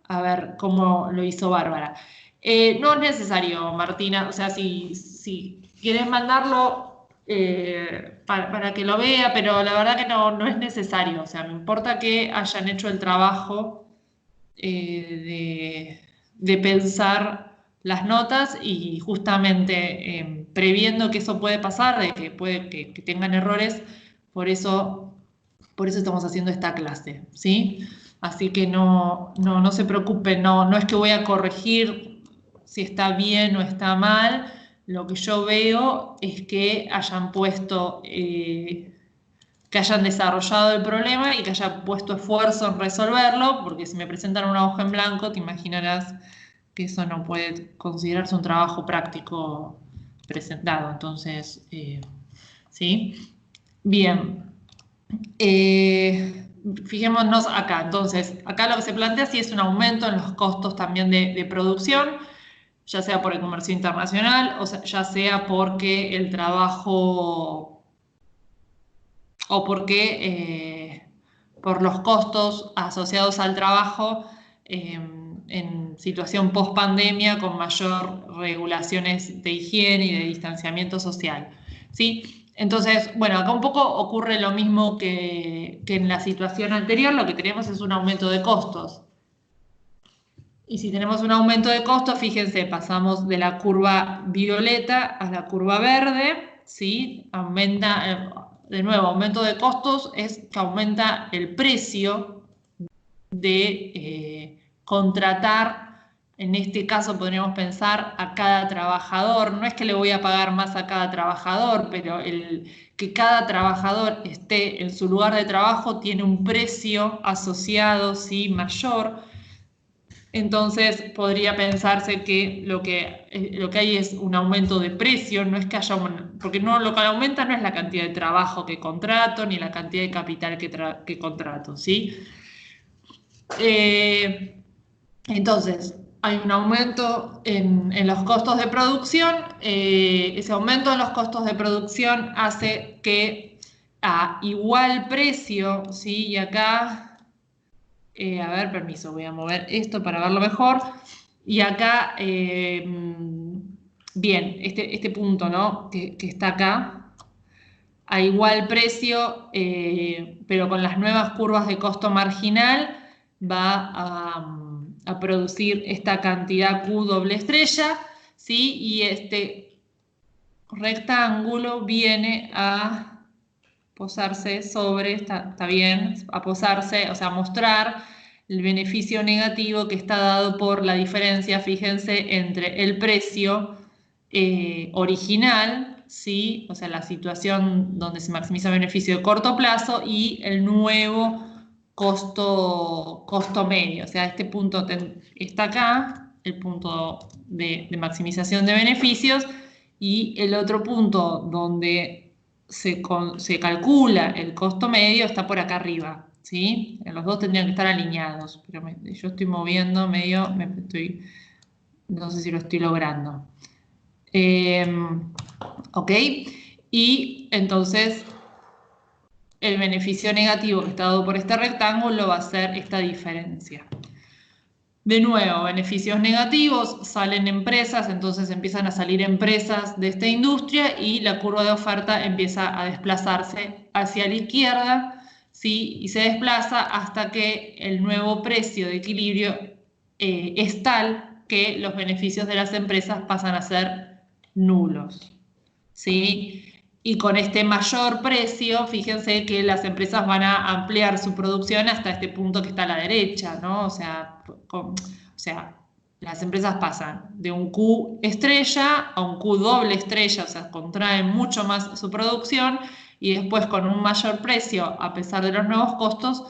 A ver cómo lo hizo Bárbara. No es necesario, Martina, o sea, si quieres mandarlo para que lo vea, pero la verdad que no es necesario, o sea, me importa que hayan hecho el trabajo de pensar las notas y justamente previendo que eso puede pasar, de que puede que tengan errores, por eso estamos haciendo esta clase, ¿sí? Así que no se preocupen, no es que voy a corregir si está bien o está mal. Lo que yo veo es que hayan puesto, que hayan desarrollado el problema y que hayan puesto esfuerzo en resolverlo, porque si me presentan una hoja en blanco, te imaginarás que eso no puede considerarse un trabajo práctico presentado. Entonces, ¿sí? Bien. Fijémonos acá. Entonces, acá lo que se plantea sí es un aumento en los costos también de producción, ya sea por el comercio internacional, o sea, ya sea porque el trabajo o porque por los costos asociados al trabajo en situación post pandemia con mayor regulaciones de higiene y de distanciamiento social, ¿sí? Entonces, bueno, acá un poco ocurre lo mismo que en la situación anterior, lo que tenemos es un aumento de costos. Y si tenemos un aumento de costos, fíjense, pasamos de la curva violeta a la curva verde, ¿sí? Aumenta, de nuevo, aumento de costos es que aumenta el precio de contratar, en este caso podríamos pensar a cada trabajador, no es que le voy a pagar más a cada trabajador, pero que cada trabajador esté en su lugar de trabajo tiene un precio asociado, ¿sí? Mayor. Entonces podría pensarse que lo que hay es un aumento de precio, no es que haya porque no, lo que aumenta no es la cantidad de trabajo que contrato ni la cantidad de capital que contrato, ¿sí? Entonces, hay un aumento en los costos de producción. Ese aumento en los costos de producción hace que a igual precio, ¿sí? Y acá, a ver, permiso, voy a mover esto para verlo mejor. Y acá, bien, este punto, ¿no? Que está acá a igual precio, pero con las nuevas curvas de costo marginal, va a producir esta cantidad Q doble estrella, ¿sí? Y este rectángulo viene a posarse sobre, está bien, a posarse, o sea, a mostrar el beneficio negativo que está dado por la diferencia, fíjense, entre el precio original, ¿sí? O sea, la situación donde se maximiza el beneficio de corto plazo y el nuevo costo medio. O sea, este punto está acá, el punto de maximización de beneficios, y el otro punto donde se calcula el costo medio está por acá arriba, ¿sí? Los dos tendrían que estar alineados, pero yo estoy moviendo medio, no sé si lo estoy logrando. ¿Ok? Y entonces el beneficio negativo que está dado por este rectángulo va a ser esta diferencia. De nuevo, beneficios negativos, salen empresas, entonces empiezan a salir empresas de esta industria y la curva de oferta empieza a desplazarse hacia la izquierda, ¿sí? Y se desplaza hasta que el nuevo precio de equilibrio es tal que los beneficios de las empresas pasan a ser nulos, ¿sí? Y con este mayor precio, fíjense que las empresas van a ampliar su producción hasta este punto que está a la derecha, ¿no? O sea, las empresas pasan de un Q estrella a un Q doble estrella, o sea, contraen mucho más su producción y después con un mayor precio, a pesar de los nuevos costos,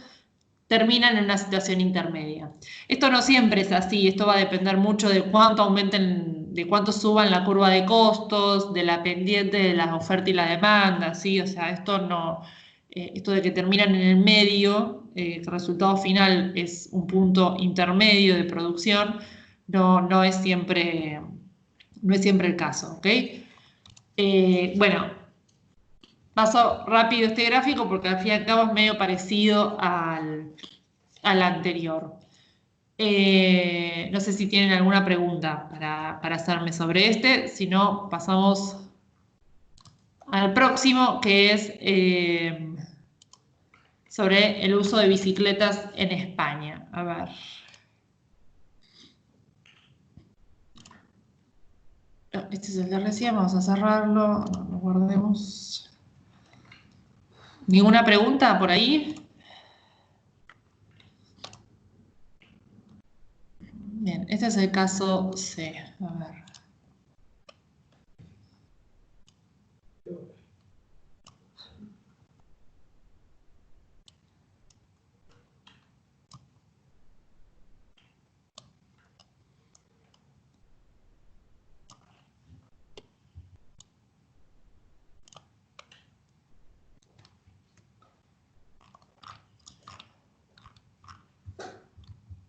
terminan en una situación intermedia. Esto no siempre es así, esto va a depender mucho de cuánto aumenten, de cuánto suban la curva de costos, de la pendiente de la oferta y la demanda, ¿sí? O sea, esto de que terminan en el medio, que el resultado final es un punto intermedio de producción, no es siempre el caso, ¿ok? Bueno, paso rápido este gráfico porque al fin y al cabo es medio parecido al anterior. No sé si tienen alguna pregunta para hacerme sobre este, si no pasamos al próximo, que es sobre el uso de bicicletas en España. A ver. Este es el de recién, vamos a cerrarlo, lo guardemos. ¿Ninguna pregunta por ahí? Bien, este es el caso C. A ver.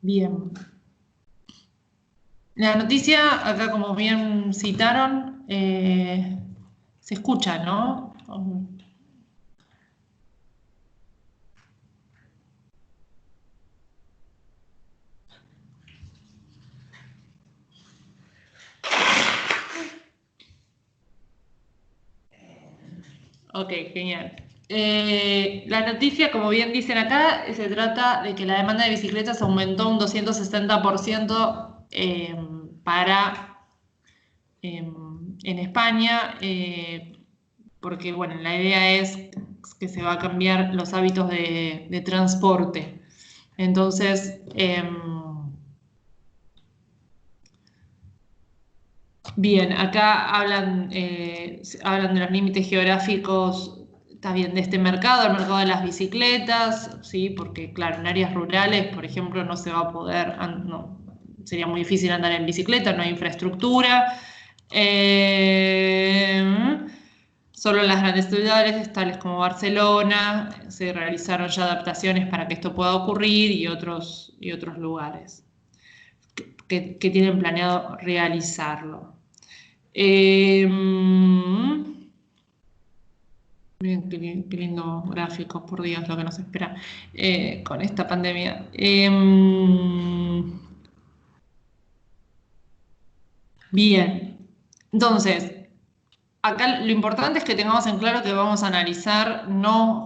Bien. La noticia, acá como bien citaron, se escucha, ¿no? Ok, genial. La noticia, como bien dicen acá, se trata de que la demanda de bicicletas aumentó un 260% para en España, porque bueno, la idea es que se va a cambiar los hábitos de transporte. Entonces, bien, acá hablan de los límites geográficos, está bien, de este mercado, el mercado de las bicicletas, ¿sí? Porque claro, en áreas rurales, por ejemplo, no se va a poder, no, sería muy difícil andar en bicicleta, no hay infraestructura. Solo en las grandes ciudades, tales como Barcelona, se realizaron ya adaptaciones para que esto pueda ocurrir y otros lugares que tienen planeado realizarlo. Miren qué lindo gráfico, por Dios, lo que nos espera con esta pandemia. Bien, entonces, acá lo importante es que tengamos en claro que vamos a analizar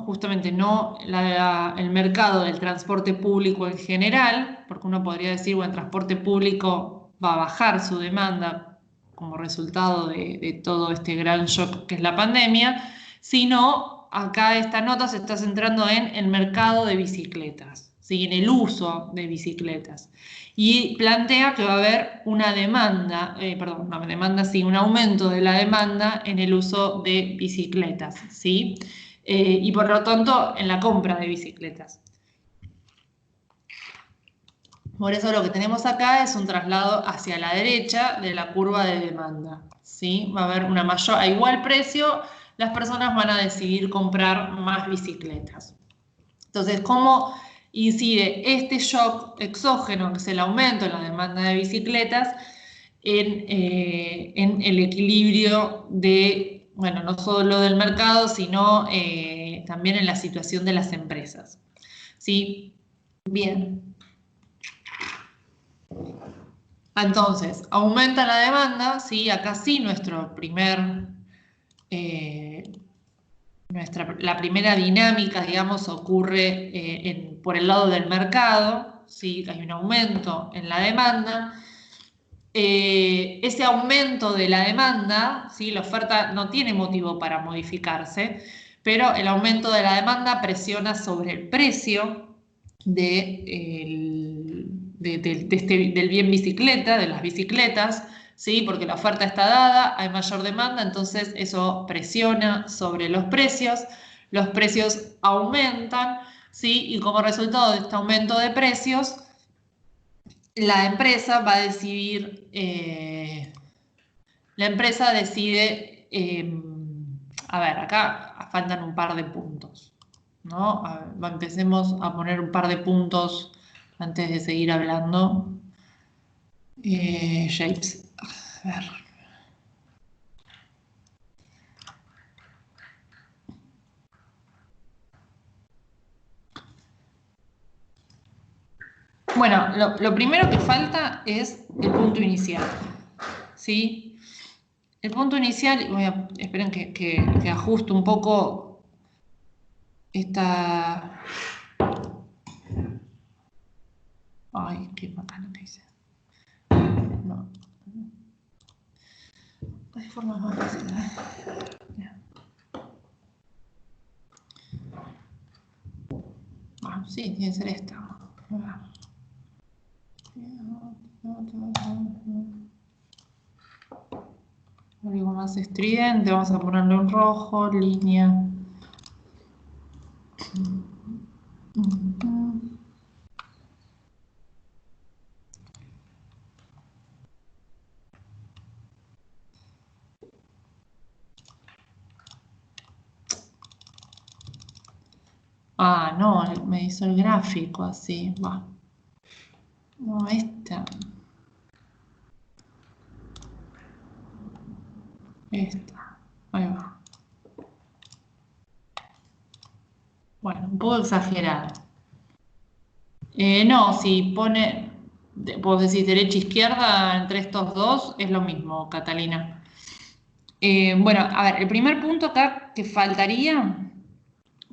justamente no el mercado del transporte público en general, porque uno podría decir, bueno, el transporte público va a bajar su demanda como resultado de todo este gran shock que es la pandemia, sino acá esta nota se está centrando en el mercado de bicicletas, ¿sí? En el uso de bicicletas y plantea que va a haber una demanda, perdón, una demanda, sí, un aumento de la demanda en el uso de bicicletas, ¿sí? Y por lo tanto en la compra de bicicletas. Por eso lo que tenemos acá es un traslado hacia la derecha de la curva de demanda, ¿sí? Va a haber una mayor, a igual precio, las personas van a decidir comprar más bicicletas. Entonces, ¿cómo incide este shock exógeno, que es el aumento en la demanda de bicicletas, en el equilibrio de, bueno, no solo del mercado, sino también en la situación de las empresas? ¿Sí? Bien. Entonces, aumenta la demanda, ¿sí? Acá sí eh, la primera dinámica, digamos, ocurre por el lado del mercado, ¿sí? Hay un aumento en la demanda. Ese aumento de la demanda, ¿sí? La oferta no tiene motivo para modificarse, pero el aumento de la demanda presiona sobre el precio del bien bicicleta, de las bicicletas, ¿sí? Porque la oferta está dada, hay mayor demanda, entonces eso presiona sobre los precios aumentan, ¿sí? Y como resultado de este aumento de precios, la empresa va a decidir, la empresa decide, a ver, acá faltan un par de puntos, ¿no? Empecemos a poner un par de puntos antes de seguir hablando. Shapes, a ver. Bueno, lo primero que falta es el punto inicial, ¿sí? El punto inicial, esperen que ajuste un poco esta... Ay, qué bacano que hice. No. Hay formas más fáciles. Ah, sí, tiene que ser esta. Algo más estridente, vamos a ponerle un rojo, línea. Ah, no, me hizo el gráfico así, va. No, esta. Esta. Ahí va. Bueno, un poco exagerado. No, si pone, vos decís derecha-izquierda entre estos dos, es lo mismo, Catalina. Bueno, a ver, el primer punto acá que faltaría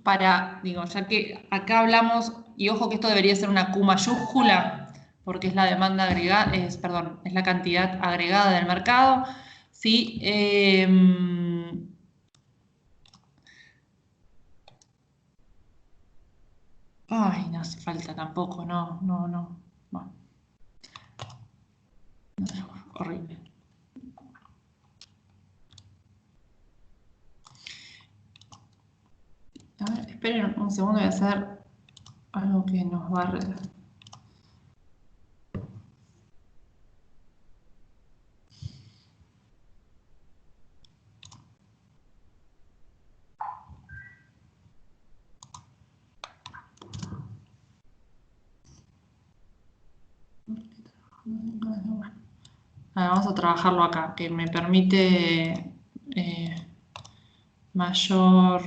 para, digo, ya que acá hablamos, y ojo que esto debería ser una Q mayúscula, porque es la demanda agregada, perdón, es la cantidad agregada del mercado, ¿sí? Ay, no hace falta tampoco, no. Bueno, horrible. A ver, esperen un segundo, voy a hacer algo que nos va a... Vamos a trabajarlo acá, que me permite mayor...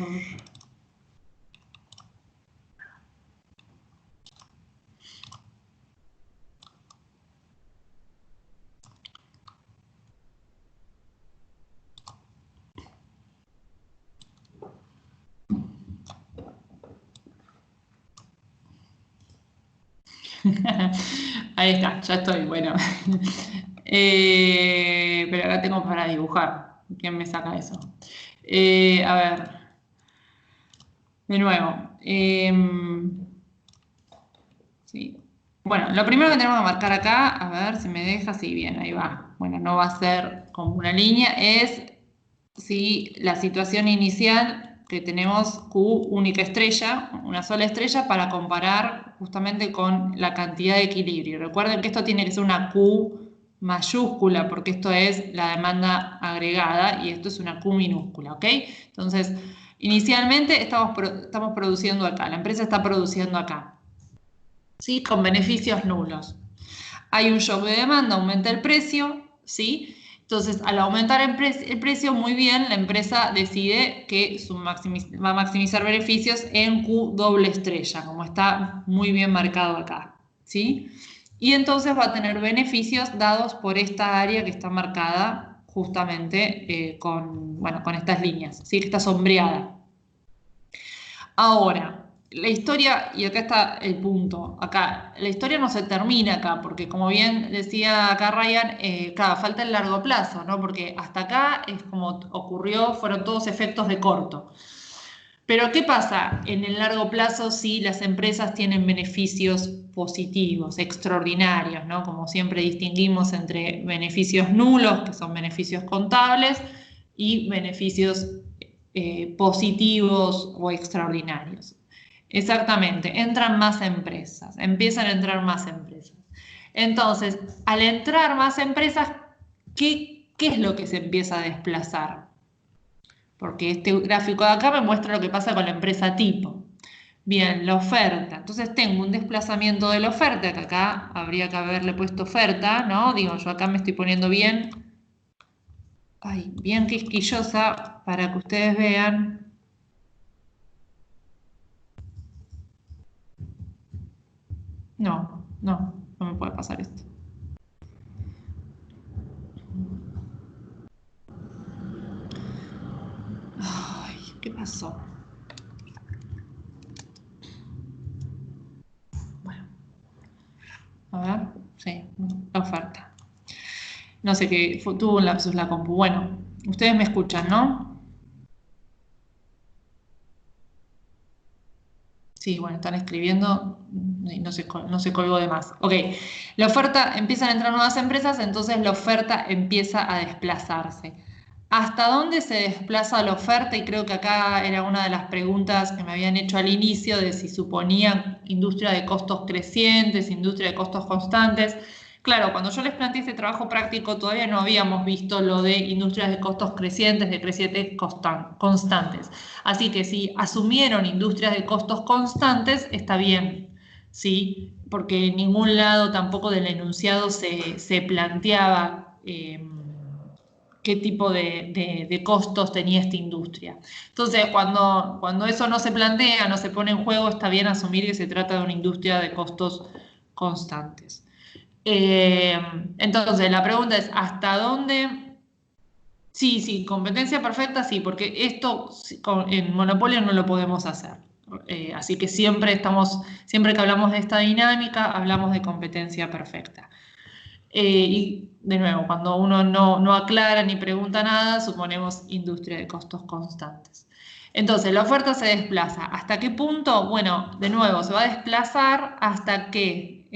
Ahí está, ya estoy, bueno. Pero acá tengo para dibujar. ¿Quién me saca eso? A ver. De nuevo. Sí. Bueno, lo primero que tenemos que marcar acá, a ver si me deja, sí, bien, ahí va. Bueno, no va a ser como una línea, es si la situación inicial que tenemos Q única estrella, una sola estrella, para comparar justamente con la cantidad de equilibrio. Recuerden que esto tiene que ser una Q mayúscula, porque esto es la demanda agregada y esto es una Q minúscula, ¿ok? Entonces, inicialmente estamos produciendo acá, la empresa está produciendo acá, ¿sí? Con beneficios nulos. Hay un shock de demanda, aumenta el precio, ¿sí? Entonces, al aumentar el precio, muy bien, la empresa decide que va a maximizar beneficios en Q doble estrella, como está muy bien marcado acá, ¿sí? Y entonces va a tener beneficios dados por esta área que está marcada justamente con estas líneas, ¿sí? Que está sombreada. Ahora, la historia, y acá está el punto, acá, la historia no se termina acá, porque como bien decía acá Ryan, claro, falta el largo plazo, ¿no? Porque hasta acá es como ocurrió, fueron todos efectos de corto. Pero ¿qué pasa en el largo plazo si las empresas tienen beneficios positivos, extraordinarios, ¿no? Como siempre distinguimos entre beneficios nulos, que son beneficios contables, y beneficios positivos o extraordinarios. Exactamente, entran más empresas, empiezan a entrar más empresas. Entonces, al entrar más empresas, ¿qué es lo que se empieza a desplazar? Porque este gráfico de acá me muestra lo que pasa con la empresa tipo. Bien, la oferta. Entonces tengo un desplazamiento de la oferta, que acá habría que haberle puesto oferta, ¿no? Digo, yo acá me estoy poniendo bien, bien quisquillosa para que ustedes vean. No me puede pasar esto. Ay, ¿qué pasó? Bueno, a ver, sí, la oferta. No sé qué, tuvo un lapsus la compu. Bueno, ustedes me escuchan, ¿no? Sí, bueno, están escribiendo y no se colgó de más. Ok, la oferta, empiezan a entrar nuevas empresas, entonces la oferta empieza a desplazarse. ¿Hasta dónde se desplaza la oferta? Y creo que acá era una de las preguntas que me habían hecho al inicio de si suponían industria de costos crecientes, industria de costos constantes. Claro, cuando yo les planteé este trabajo práctico todavía no habíamos visto lo de industrias de costos crecientes, de crecientes constantes. Así que si asumieron industrias de costos constantes, está bien, ¿sí? porque en ningún lado tampoco del enunciado se planteaba qué tipo de costos tenía esta industria. Entonces, cuando eso no se plantea, no se pone en juego, está bien asumir que se trata de una industria de costos constantes. Entonces, la pregunta es, ¿hasta dónde? Sí, sí, competencia perfecta, sí, porque esto en monopolio no lo podemos hacer. Así que siempre que hablamos de esta dinámica, hablamos de competencia perfecta. Y de nuevo, cuando uno no aclara ni pregunta nada, suponemos industria de costos constantes. Entonces, la oferta se desplaza. ¿Hasta qué punto? Bueno, de nuevo, se va a desplazar hasta que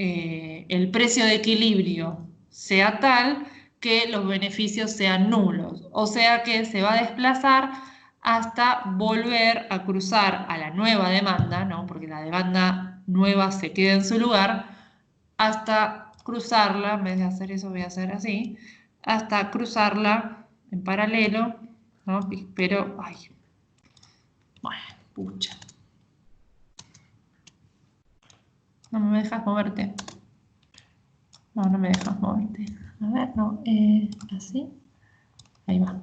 el precio de equilibrio sea tal que los beneficios sean nulos. O sea que se va a desplazar hasta volver a cruzar a la nueva demanda, ¿no? Porque la demanda nueva se queda en su lugar, hasta cruzarla, en vez de hacer eso voy a hacer así, hasta cruzarla en paralelo, ¿no? Pero, ay, bueno, pucha. No me dejas moverte. No, no me dejas moverte. A ver, no, así. Ahí va.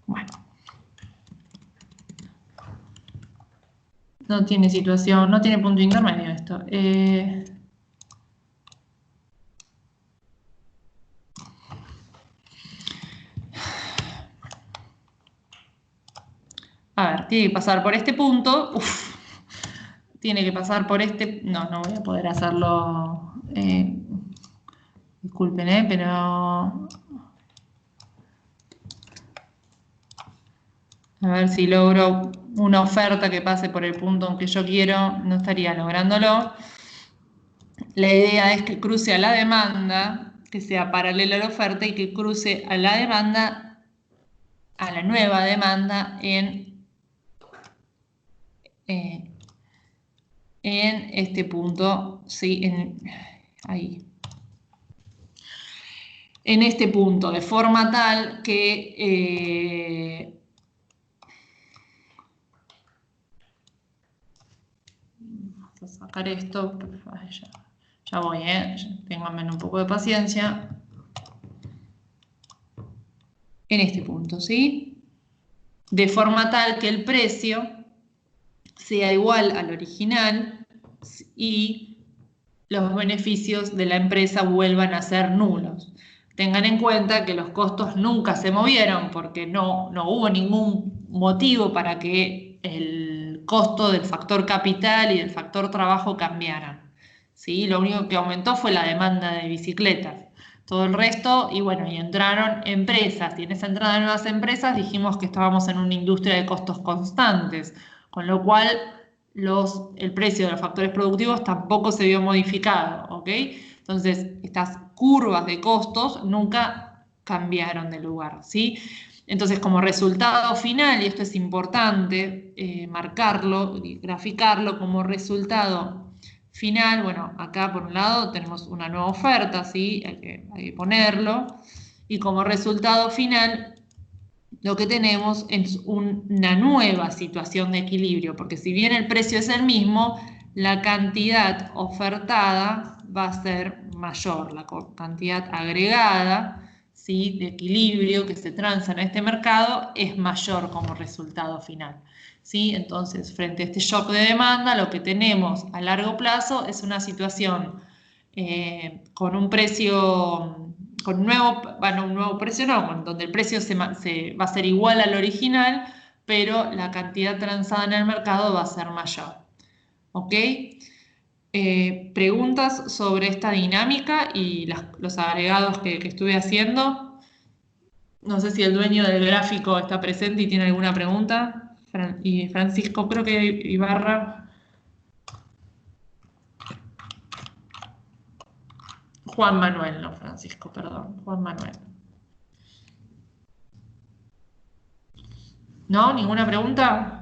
Bueno. No tiene situación, no tiene punto intermedio esto. A ver, tiene que pasar por este punto. Uf, tiene que pasar por este. No, no voy a poder hacerlo. Disculpen, pero. A ver si logro una oferta que pase por el punto en que yo quiero. No estaría lográndolo. La idea es que cruce a la demanda, que sea paralela a la oferta y que cruce a la demanda, a la nueva demanda en este punto, sí, ahí. En este punto, de forma tal que vamos a sacar esto, ya voy, ténganme un poco de paciencia. En este punto, ¿sí? De forma tal que el precio sea igual al original y los beneficios de la empresa vuelvan a ser nulos. Tengan en cuenta que los costos nunca se movieron porque no hubo ningún motivo para que el costo del factor capital y del factor trabajo cambiaran, ¿sí? Lo único que aumentó fue la demanda de bicicletas. Todo el resto, y bueno, y entraron empresas, y en esa entrada de nuevas empresas dijimos que estábamos en una industria de costos constantes, con lo cual el precio de los factores productivos tampoco se vio modificado, ¿ok? Entonces, estas curvas de costos nunca cambiaron de lugar, ¿sí? Entonces, como resultado final, y esto es importante marcarlo y graficarlo, como resultado final, bueno, acá por un lado tenemos una nueva oferta, ¿sí? Hay que ponerlo, y como resultado final lo que tenemos es una nueva situación de equilibrio, porque si bien el precio es el mismo, la cantidad ofertada va a ser mayor, la cantidad agregada, ¿sí?, de equilibrio que se transa en este mercado es mayor como resultado final, ¿sí? Entonces, frente a este shock de demanda, lo que tenemos a largo plazo es una situación con un precio, con un nuevo precio no, donde el precio va a ser igual al original, pero la cantidad transada en el mercado va a ser mayor. ¿Ok? ¿Preguntas sobre esta dinámica y los agregados que estuve haciendo? No sé si el dueño del gráfico está presente y tiene alguna pregunta. Y Francisco, creo que Ibarra. Juan Manuel, no Francisco, perdón. Juan Manuel. ¿No? ¿Ninguna pregunta?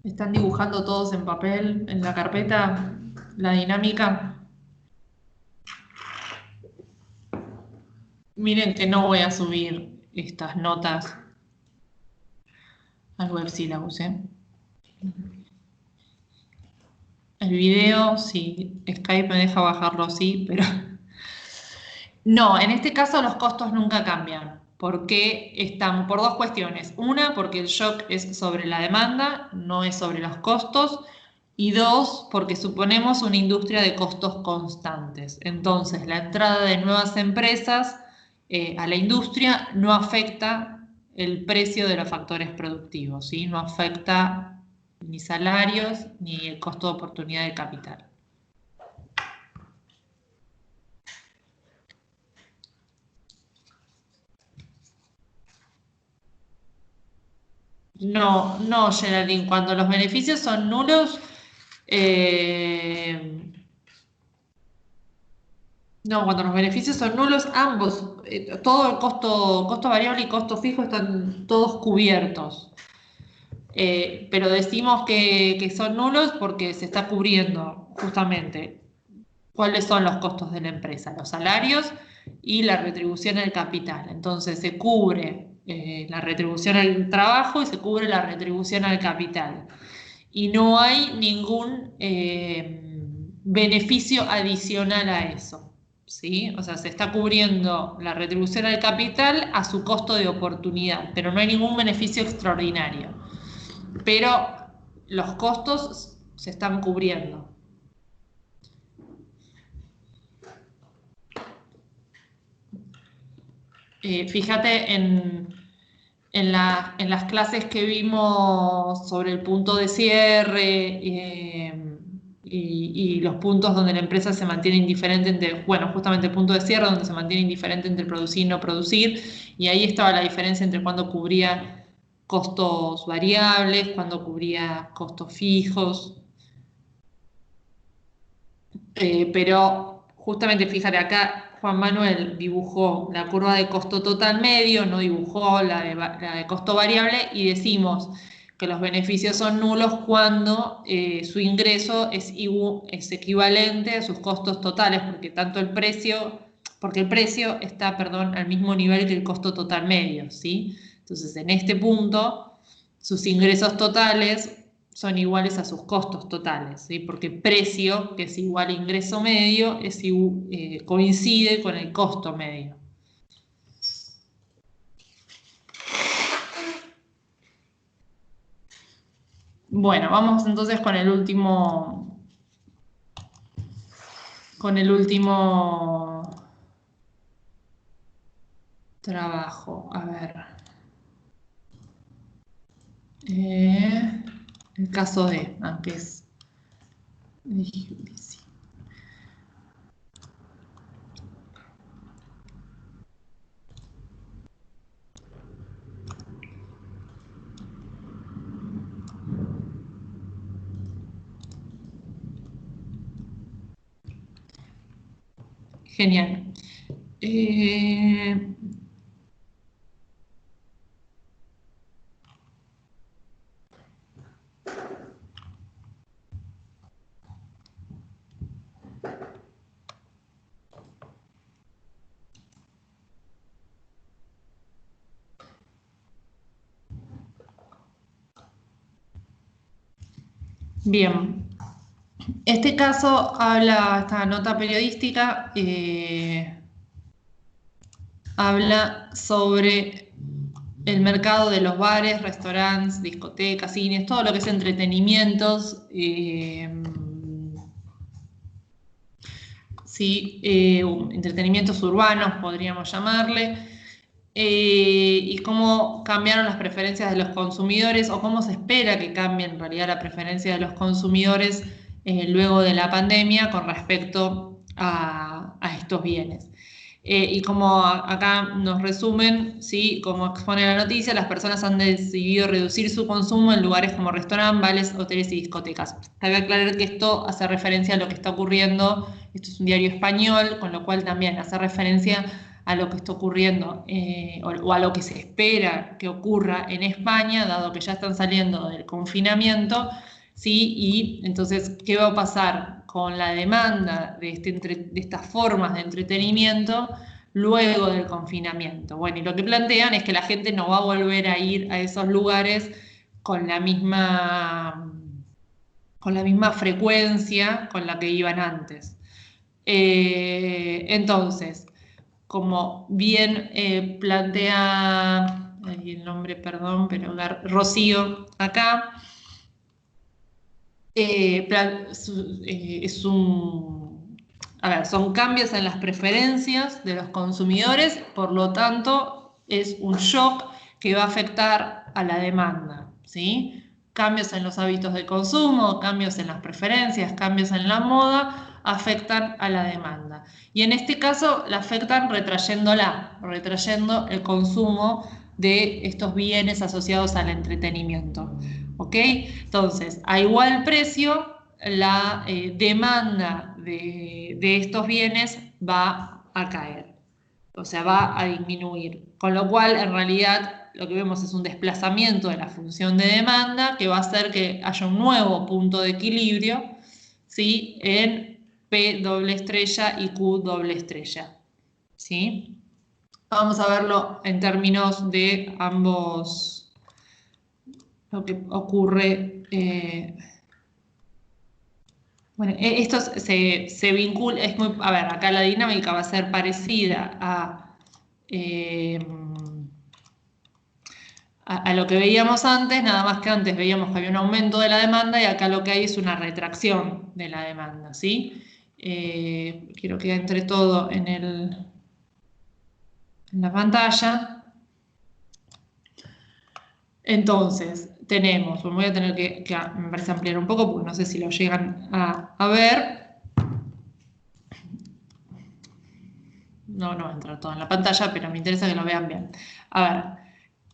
¿Están dibujando todos en papel, en la carpeta, la dinámica? Miren que no voy a subir estas notas al web syllabus, ¿eh? El video, sí, Skype me deja bajarlo, sí, pero... No, en este caso los costos nunca cambian, porque están por dos cuestiones. Una, porque el shock es sobre la demanda, no es sobre los costos. Y dos, porque suponemos una industria de costos constantes. Entonces, la entrada de nuevas empresas a la industria no afecta el precio de los factores productivos, ¿sí? No afecta ni salarios ni el costo de oportunidad de capital. No, no, Geraldine, cuando los beneficios son nulos, no, cuando los beneficios son nulos, ambos, todo el costo variable y costo fijo están todos cubiertos. Pero decimos que son nulos porque se está cubriendo justamente cuáles son los costos de la empresa, los salarios y la retribución del capital. Entonces se cubre la retribución al trabajo y se cubre la retribución al capital. Y no hay ningún beneficio adicional a eso. ¿Sí? O sea, se está cubriendo la retribución al capital a su costo de oportunidad, pero no hay ningún beneficio extraordinario. Pero los costos se están cubriendo. Fíjate en las clases que vimos sobre el punto de cierre y los puntos donde la empresa se mantiene indiferente entre, bueno, justamente el punto de cierre donde se mantiene indiferente entre producir y no producir, y ahí estaba la diferencia entre cuando cubría costos variables, cuando cubría costos fijos. Pero justamente fíjate acá, Juan Manuel dibujó la curva de costo total medio, no dibujó la de costo variable y decimos que los beneficios son nulos cuando su ingreso es equivalente a sus costos totales, porque el precio está, perdón, al mismo nivel que el costo total medio, ¿sí? Entonces, en este punto, sus ingresos totales son iguales a sus costos totales, ¿sí? Porque precio, que es igual a ingreso medio, coincide con el costo medio. Bueno, vamos entonces con el último trabajo. A ver. El caso D, que es de judici. Genial. Bien, este caso esta nota periodística habla sobre el mercado de los bares, restaurantes, discotecas, cines, todo lo que es entretenimientos, entretenimientos urbanos, podríamos llamarle. Y cómo cambiaron las preferencias de los consumidores o cómo se espera que cambie en realidad la preferencia de los consumidores luego de la pandemia con respecto a estos bienes. Y como acá nos resumen, ¿sí? Como expone la noticia, las personas han decidido reducir su consumo en lugares como restaurantes, bares, hoteles y discotecas. Cabe aclarar que esto hace referencia a lo que está ocurriendo, esto es un diario español, con lo cual también hace referencia a lo que está ocurriendo o a lo que se espera que ocurra en España, dado que ya están saliendo del confinamiento, ¿sí? Y entonces, ¿qué va a pasar con la demanda de estas formas de entretenimiento luego del confinamiento? Bueno, y lo que plantean es que la gente no va a volver a ir a esos lugares con la misma con la misma frecuencia con la que iban antes. Entonces, como bien plantea, ahí el nombre, perdón, pero Rocío acá, es a ver, son cambios en las preferencias de los consumidores, por lo tanto, es un shock que va a afectar a la demanda, ¿sí? Cambios en los hábitos de consumo, cambios en las preferencias, cambios en la moda, afectan a la demanda. Y en este caso la afectan retrayendo el consumo de estos bienes asociados al entretenimiento. ¿Ok? Entonces, a igual precio, la demanda de estos bienes va a caer, o sea, va a disminuir. Con lo cual, en realidad, lo que vemos es un desplazamiento de la función de demanda que va a hacer que haya un nuevo punto de equilibrio, ¿sí? En P doble estrella y Q doble estrella, ¿sí? Vamos a verlo en términos de ambos, lo que ocurre. Bueno, esto se vincula, a ver, acá la dinámica va a ser parecida eh, a lo que veíamos antes, nada más que antes veíamos que había un aumento de la demanda y acá lo que hay es una retracción de la demanda, ¿sí? Quiero que entre todo en la pantalla. Entonces, tenemos, voy a tener que me parece ampliar un poco porque no sé si lo llegan a ver. No va a entrar todo en la pantalla, pero me interesa que lo vean bien. A ver,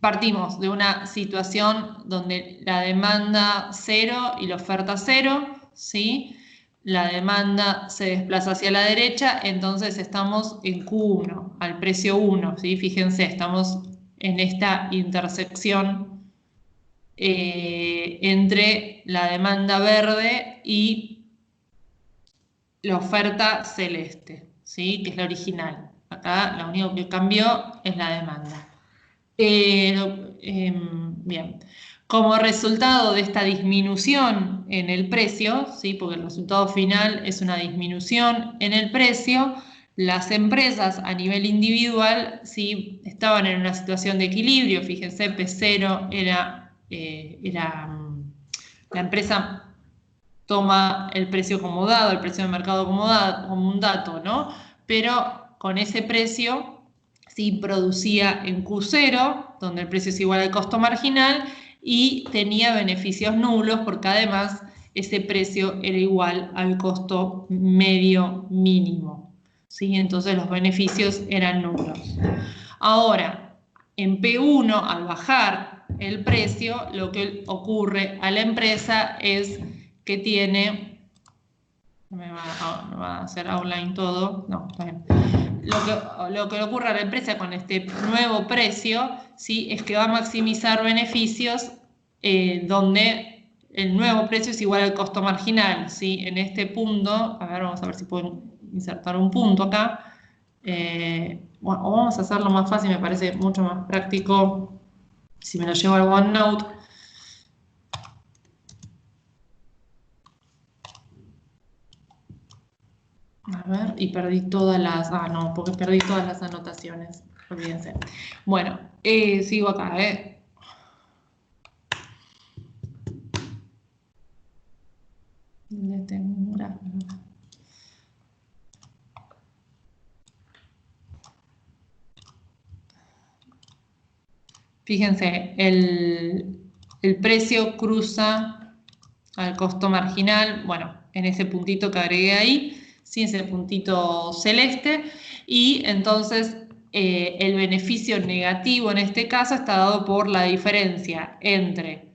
partimos de una situación donde la demanda 0 y la oferta 0, ¿sí? La demanda se desplaza hacia la derecha, entonces estamos en Q1, al precio 1, ¿sí? Fíjense, estamos en esta intersección entre la demanda verde y la oferta celeste, ¿sí? Que es la original. Acá lo único que cambió es la demanda. Bien. Como resultado de esta disminución en el precio, ¿sí? Porque el resultado final es una disminución en el precio, las empresas a nivel individual sí estaban en una situación de equilibrio. Fíjense, P0 era la empresa toma el precio como dado, el precio de mercado como un dato, ¿no? Pero con ese precio sí producía en Q0, donde el precio es igual al costo marginal, y tenía beneficios nulos porque además ese precio era igual al costo medio mínimo, ¿sí? Entonces los beneficios eran nulos. Ahora, en P1, al bajar el precio, lo que ocurre a la empresa es que tiene, no me va a hacer outline todo, no, está bien. Lo que le ocurre a la empresa con este nuevo precio, ¿sí? Es que va a maximizar beneficios donde el nuevo precio es igual al costo marginal, ¿sí? En este punto, a ver, vamos a ver si puedo insertar un punto acá. Bueno, o vamos a hacerlo más fácil, me parece mucho más práctico si me lo llevo al OneNote. A ver, y perdí todas las... Ah, no, porque perdí todas las anotaciones. Olvídense. Bueno, sigo acá, ¿Dónde tengo un gráfico? Fíjense, el precio cruza al costo marginal, bueno, en ese puntito que agregué ahí, sí, ese puntito celeste, y entonces el beneficio negativo en este caso está dado por la diferencia entre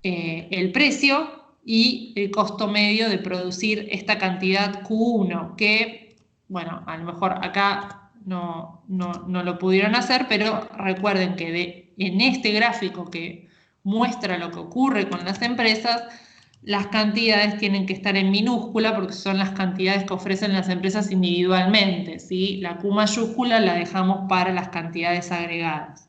el precio y el costo medio de producir esta cantidad Q1, que, bueno, a lo mejor acá no lo pudieron hacer, pero recuerden que en este gráfico que muestra lo que ocurre con las empresas, las cantidades tienen que estar en minúscula porque son las cantidades que ofrecen las empresas individualmente, ¿sí? La Q mayúscula la dejamos para las cantidades agregadas.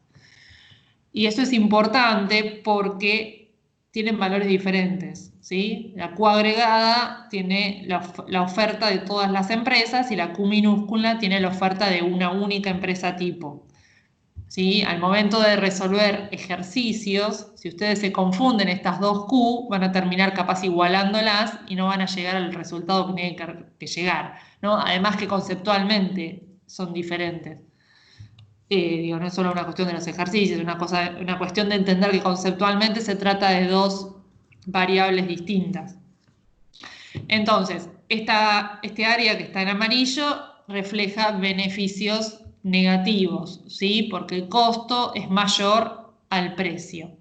Y eso es importante porque tienen valores diferentes, ¿sí? La Q agregada tiene la oferta de todas las empresas y la Q minúscula tiene la oferta de una única empresa tipo. ¿Sí? Al momento de resolver ejercicios, si ustedes se confunden estas dos Q, van a terminar capaz igualándolas y no van a llegar al resultado que tienen que llegar, ¿no? Además que conceptualmente son diferentes. No es solo una cuestión de los ejercicios, es una cuestión de entender que conceptualmente se trata de dos variables distintas. Entonces, este área que está en amarillo refleja beneficios negativos, ¿sí? Porque el costo es mayor al precio.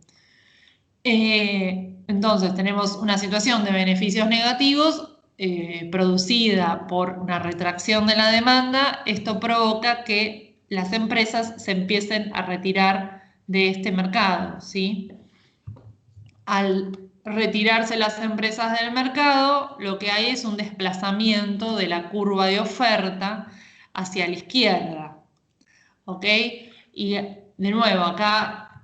Entonces, tenemos una situación de beneficios negativos producida por una retracción de la demanda. Esto provoca que las empresas se empiecen a retirar de este mercado, ¿sí? Al retirarse las empresas del mercado, lo que hay es un desplazamiento de la curva de oferta hacia la izquierda, ¿ok? Y de nuevo, acá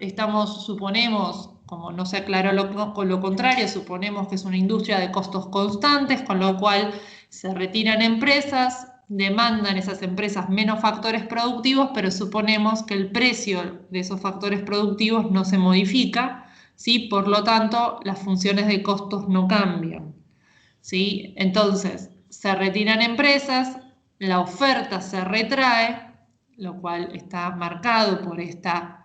suponemos, como no se aclaró con lo contrario, suponemos que es una industria de costos constantes, con lo cual se retiran empresas, demandan esas empresas menos factores productivos, pero suponemos que el precio de esos factores productivos no se modifica, ¿sí? Por lo tanto, las funciones de costos no cambian, ¿sí? Entonces, se retiran empresas, la oferta se retrae, lo cual está marcado por esta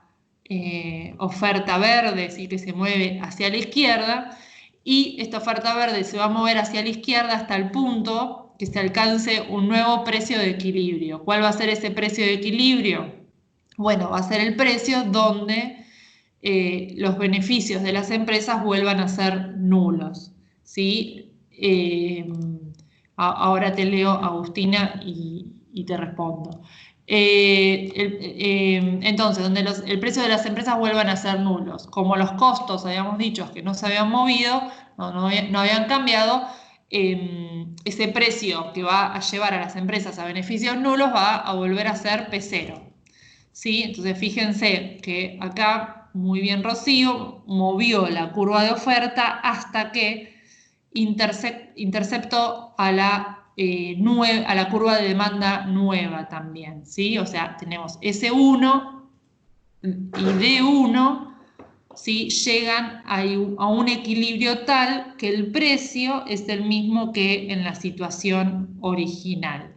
oferta verde, ¿sí? Que se mueve hacia la izquierda, y esta oferta verde se va a mover hacia la izquierda hasta el punto que se alcance un nuevo precio de equilibrio. ¿Cuál va a ser ese precio de equilibrio? Bueno, va a ser el precio donde los beneficios de las empresas vuelvan a ser nulos, ¿sí? Ahora te leo, Agustina, y te respondo. Entonces, donde el precio de las empresas vuelvan a ser nulos. Como los costos, habíamos dicho, que no se habían movido, no habían cambiado, ese precio que va a llevar a las empresas a beneficios nulos va a volver a ser P0. ¿Sí? Entonces fíjense que acá, muy bien Rocío, movió la curva de oferta hasta que interceptó a la curva de demanda nueva también, ¿sí? O sea, tenemos S1 y D1, ¿sí? Llegan a un equilibrio tal que el precio es el mismo que en la situación original.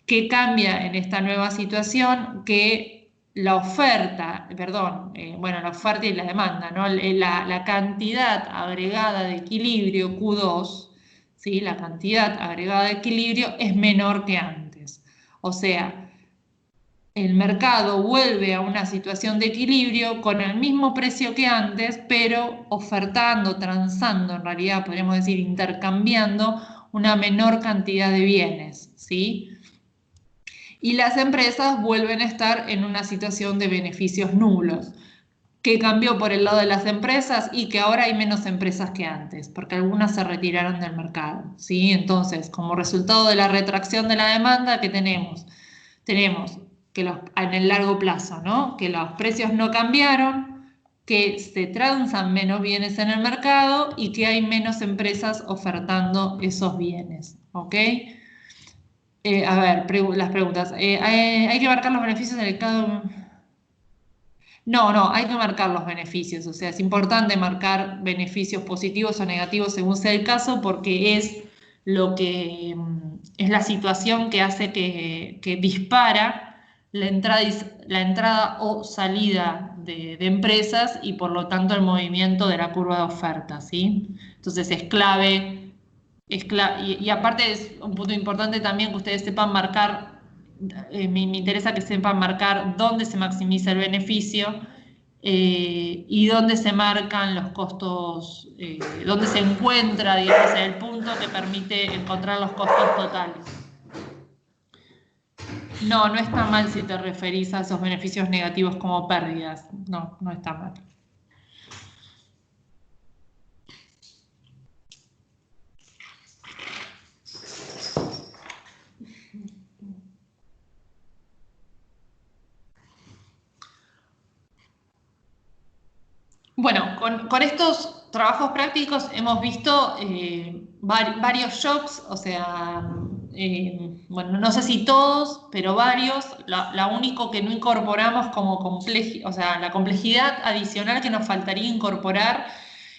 ¿Qué cambia en esta nueva situación? Que la oferta, la oferta y la demanda, ¿no? La cantidad agregada de equilibrio Q2, ¿sí? La cantidad agregada de equilibrio es menor que antes. O sea, el mercado vuelve a una situación de equilibrio con el mismo precio que antes, pero ofertando, transando, en realidad podríamos decir intercambiando una menor cantidad de bienes, ¿sí? Y las empresas vuelven a estar en una situación de beneficios nulos. ¿Qué cambió por el lado de las empresas? Y que ahora hay menos empresas que antes, porque algunas se retiraron del mercado, ¿sí? Entonces, como resultado de la retracción de la demanda, ¿qué tenemos? Tenemos que en el largo plazo, ¿no? Que los precios no cambiaron, que se transan menos bienes en el mercado y que hay menos empresas ofertando esos bienes, ¿ok? A ver, las preguntas. ¿Hay que marcar los beneficios del mercado? No, hay que marcar los beneficios, o sea, es importante marcar beneficios positivos o negativos según sea el caso, porque es lo que es la situación que hace que dispara la entrada o salida de empresas y por lo tanto el movimiento de la curva de oferta, ¿sí? Entonces es clave, y aparte es un punto importante también que ustedes sepan marcar, me interesa que sepan marcar dónde se maximiza el beneficio y dónde se marcan los costos, dónde se encuentra, digamos, el punto que permite encontrar los costos totales. No está mal si te referís a esos beneficios negativos como pérdidas. No está mal. Bueno, con estos trabajos prácticos hemos visto varios jobs, o sea, bueno, no sé si todos, pero varios. La único que no incorporamos como o sea, la complejidad adicional que nos faltaría incorporar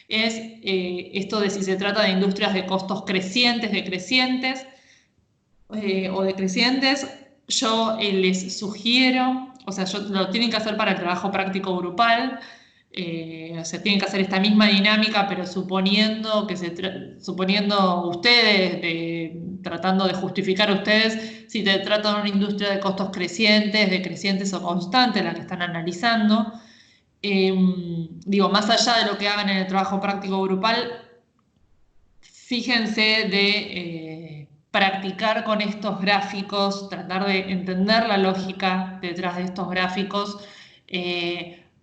es esto de si se trata de industrias de costos crecientes, decrecientes o decrecientes. Yo les sugiero, o sea, lo tienen que hacer para el trabajo práctico grupal. O sea, tienen que hacer esta misma dinámica, pero suponiendo ustedes, tratando de justificar a ustedes si se trata de una industria de costos crecientes, decrecientes o constantes, la que están analizando. Digo, más allá de lo que hagan en el trabajo práctico grupal, fíjense de practicar con estos gráficos, tratar de entender la lógica detrás de estos gráficos,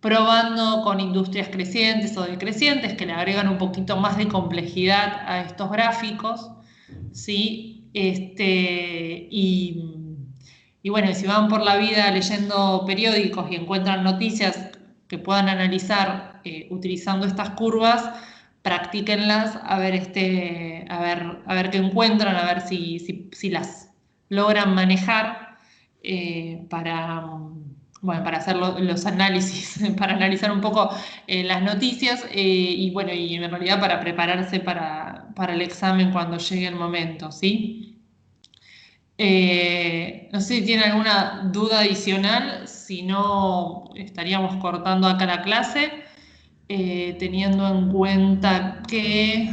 probando con industrias crecientes o decrecientes que le agregan un poquito más de complejidad a estos gráficos, ¿sí? Y bueno, si van por la vida leyendo periódicos y encuentran noticias que puedan analizar utilizando estas curvas, practíquenlas a ver qué encuentran, a ver si las logran manejar bueno, para hacer los análisis, para analizar un poco las noticias y bueno, y en realidad para prepararse para el examen cuando llegue el momento, ¿sí? No sé si tiene alguna duda adicional, si no estaríamos cortando acá la clase, teniendo en cuenta que,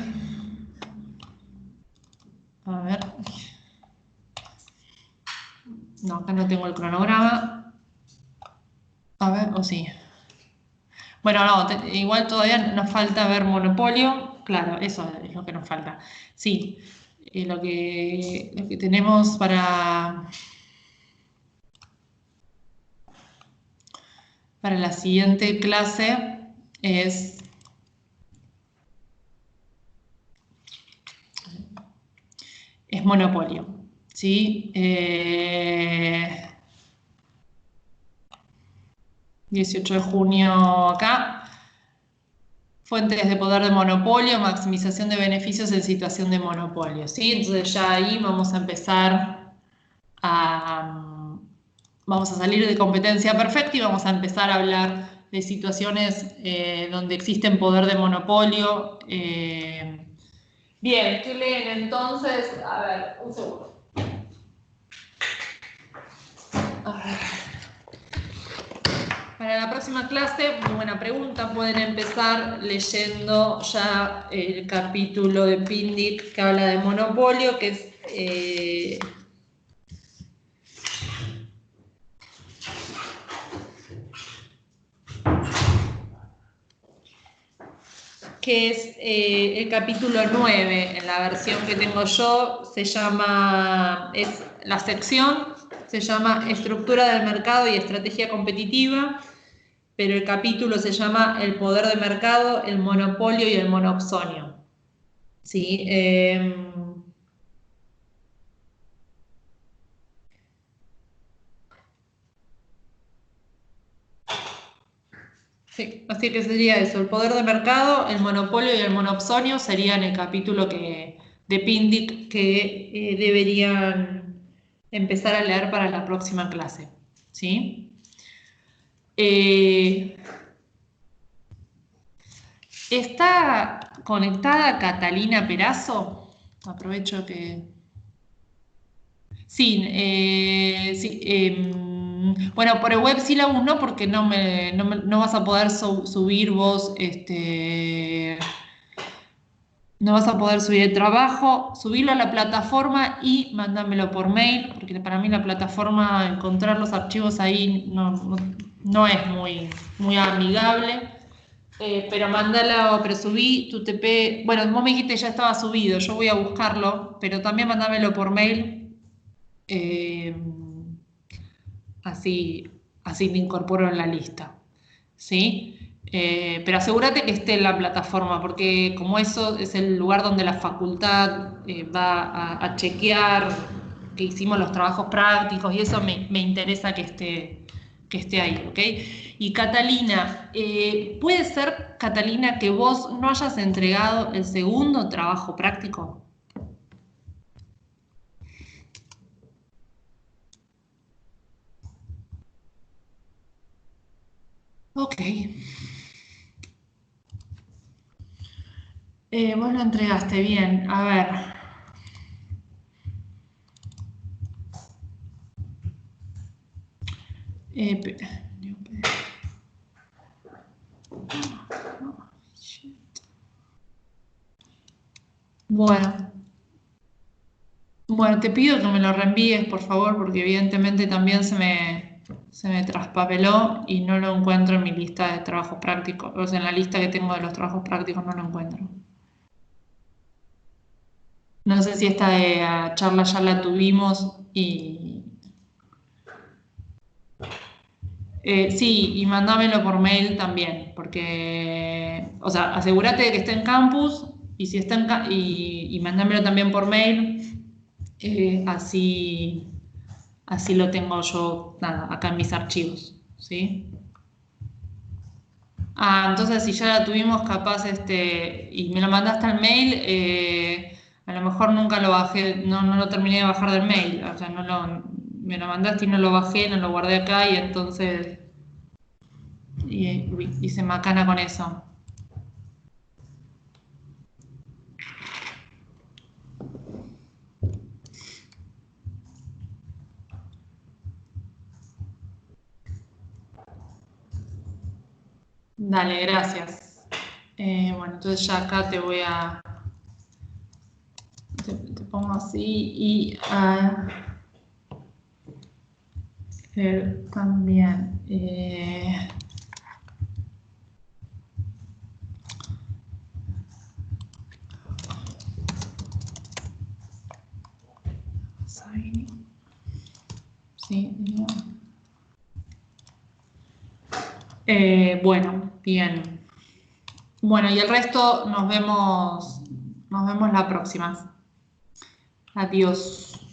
a ver, no, acá no tengo el cronograma, a ver, o sí. Bueno, no, igual todavía nos falta ver monopolio, claro, eso es lo que nos falta. Sí, lo que tenemos para la siguiente clase es monopolio, ¿sí? 18 de junio acá. Fuentes de poder de monopolio, maximización de beneficios en situación de monopolio, ¿sí? Entonces ya ahí vamos a empezar vamos a salir de competencia perfecta y vamos a empezar a hablar de situaciones donde existen poder de monopolio. Bien, ¿qué leen entonces? A ver, un segundo. A ver. Para la próxima clase, muy buena pregunta, pueden empezar leyendo ya el capítulo de Pindic que habla de monopolio, que es el capítulo 9, en la versión que tengo yo, la sección se llama Estructura del mercado y estrategia competitiva, pero el capítulo se llama El poder de mercado, el monopolio y el monopsonio. ¿Sí? Sí, así que sería eso, el poder de mercado, el monopolio y el monopsonio serían el capítulo de Pindic que deberían empezar a leer para la próxima clase. ¿Sí? ¿Está conectada Catalina Perazo? Aprovecho que... Sí, sí bueno, por el web Syllabus no, porque no vas a poder subir vos, no vas a poder subir el trabajo, subirlo a la plataforma y mándamelo por mail, porque para mí la plataforma, encontrar los archivos ahí no es muy amigable. Pero pero subí tu TP, bueno, vos me dijiste ya estaba subido, yo voy a buscarlo, pero también mándamelo por mail. Así me incorporo en la lista, ¿sí? Pero asegúrate que esté en la plataforma, porque como eso es el lugar donde la facultad va a chequear que hicimos los trabajos prácticos y eso me interesa que esté que esté ahí, ¿ok? Y Catalina, ¿puede ser, Catalina, que vos no hayas entregado el segundo trabajo práctico? Ok. Vos lo entregaste bien. A ver. Bueno. Bueno, te pido que me lo reenvíes, por favor, porque evidentemente también se me traspapeló y no lo encuentro en mi lista de trabajos prácticos. O sea, en la lista que tengo de los trabajos prácticos no lo encuentro. No sé si esta charla ya la tuvimos y... sí, y mandámelo por mail también, porque... O sea, asegúrate de que esté en campus y, si está y mándamelo también por mail, así... Así lo tengo yo, nada, acá en mis archivos, ¿sí? Ah, entonces si ya la tuvimos capaz, y me lo mandaste al mail, a lo mejor nunca lo bajé, no lo terminé de bajar del mail, o sea, me lo mandaste y no lo bajé, no lo guardé acá y entonces hice macana con eso. Dale, gracias. Bueno, entonces ya acá te voy a... Te pongo así y también. Sí, bueno, bien. Bueno, y el resto nos vemos la próxima. Adiós.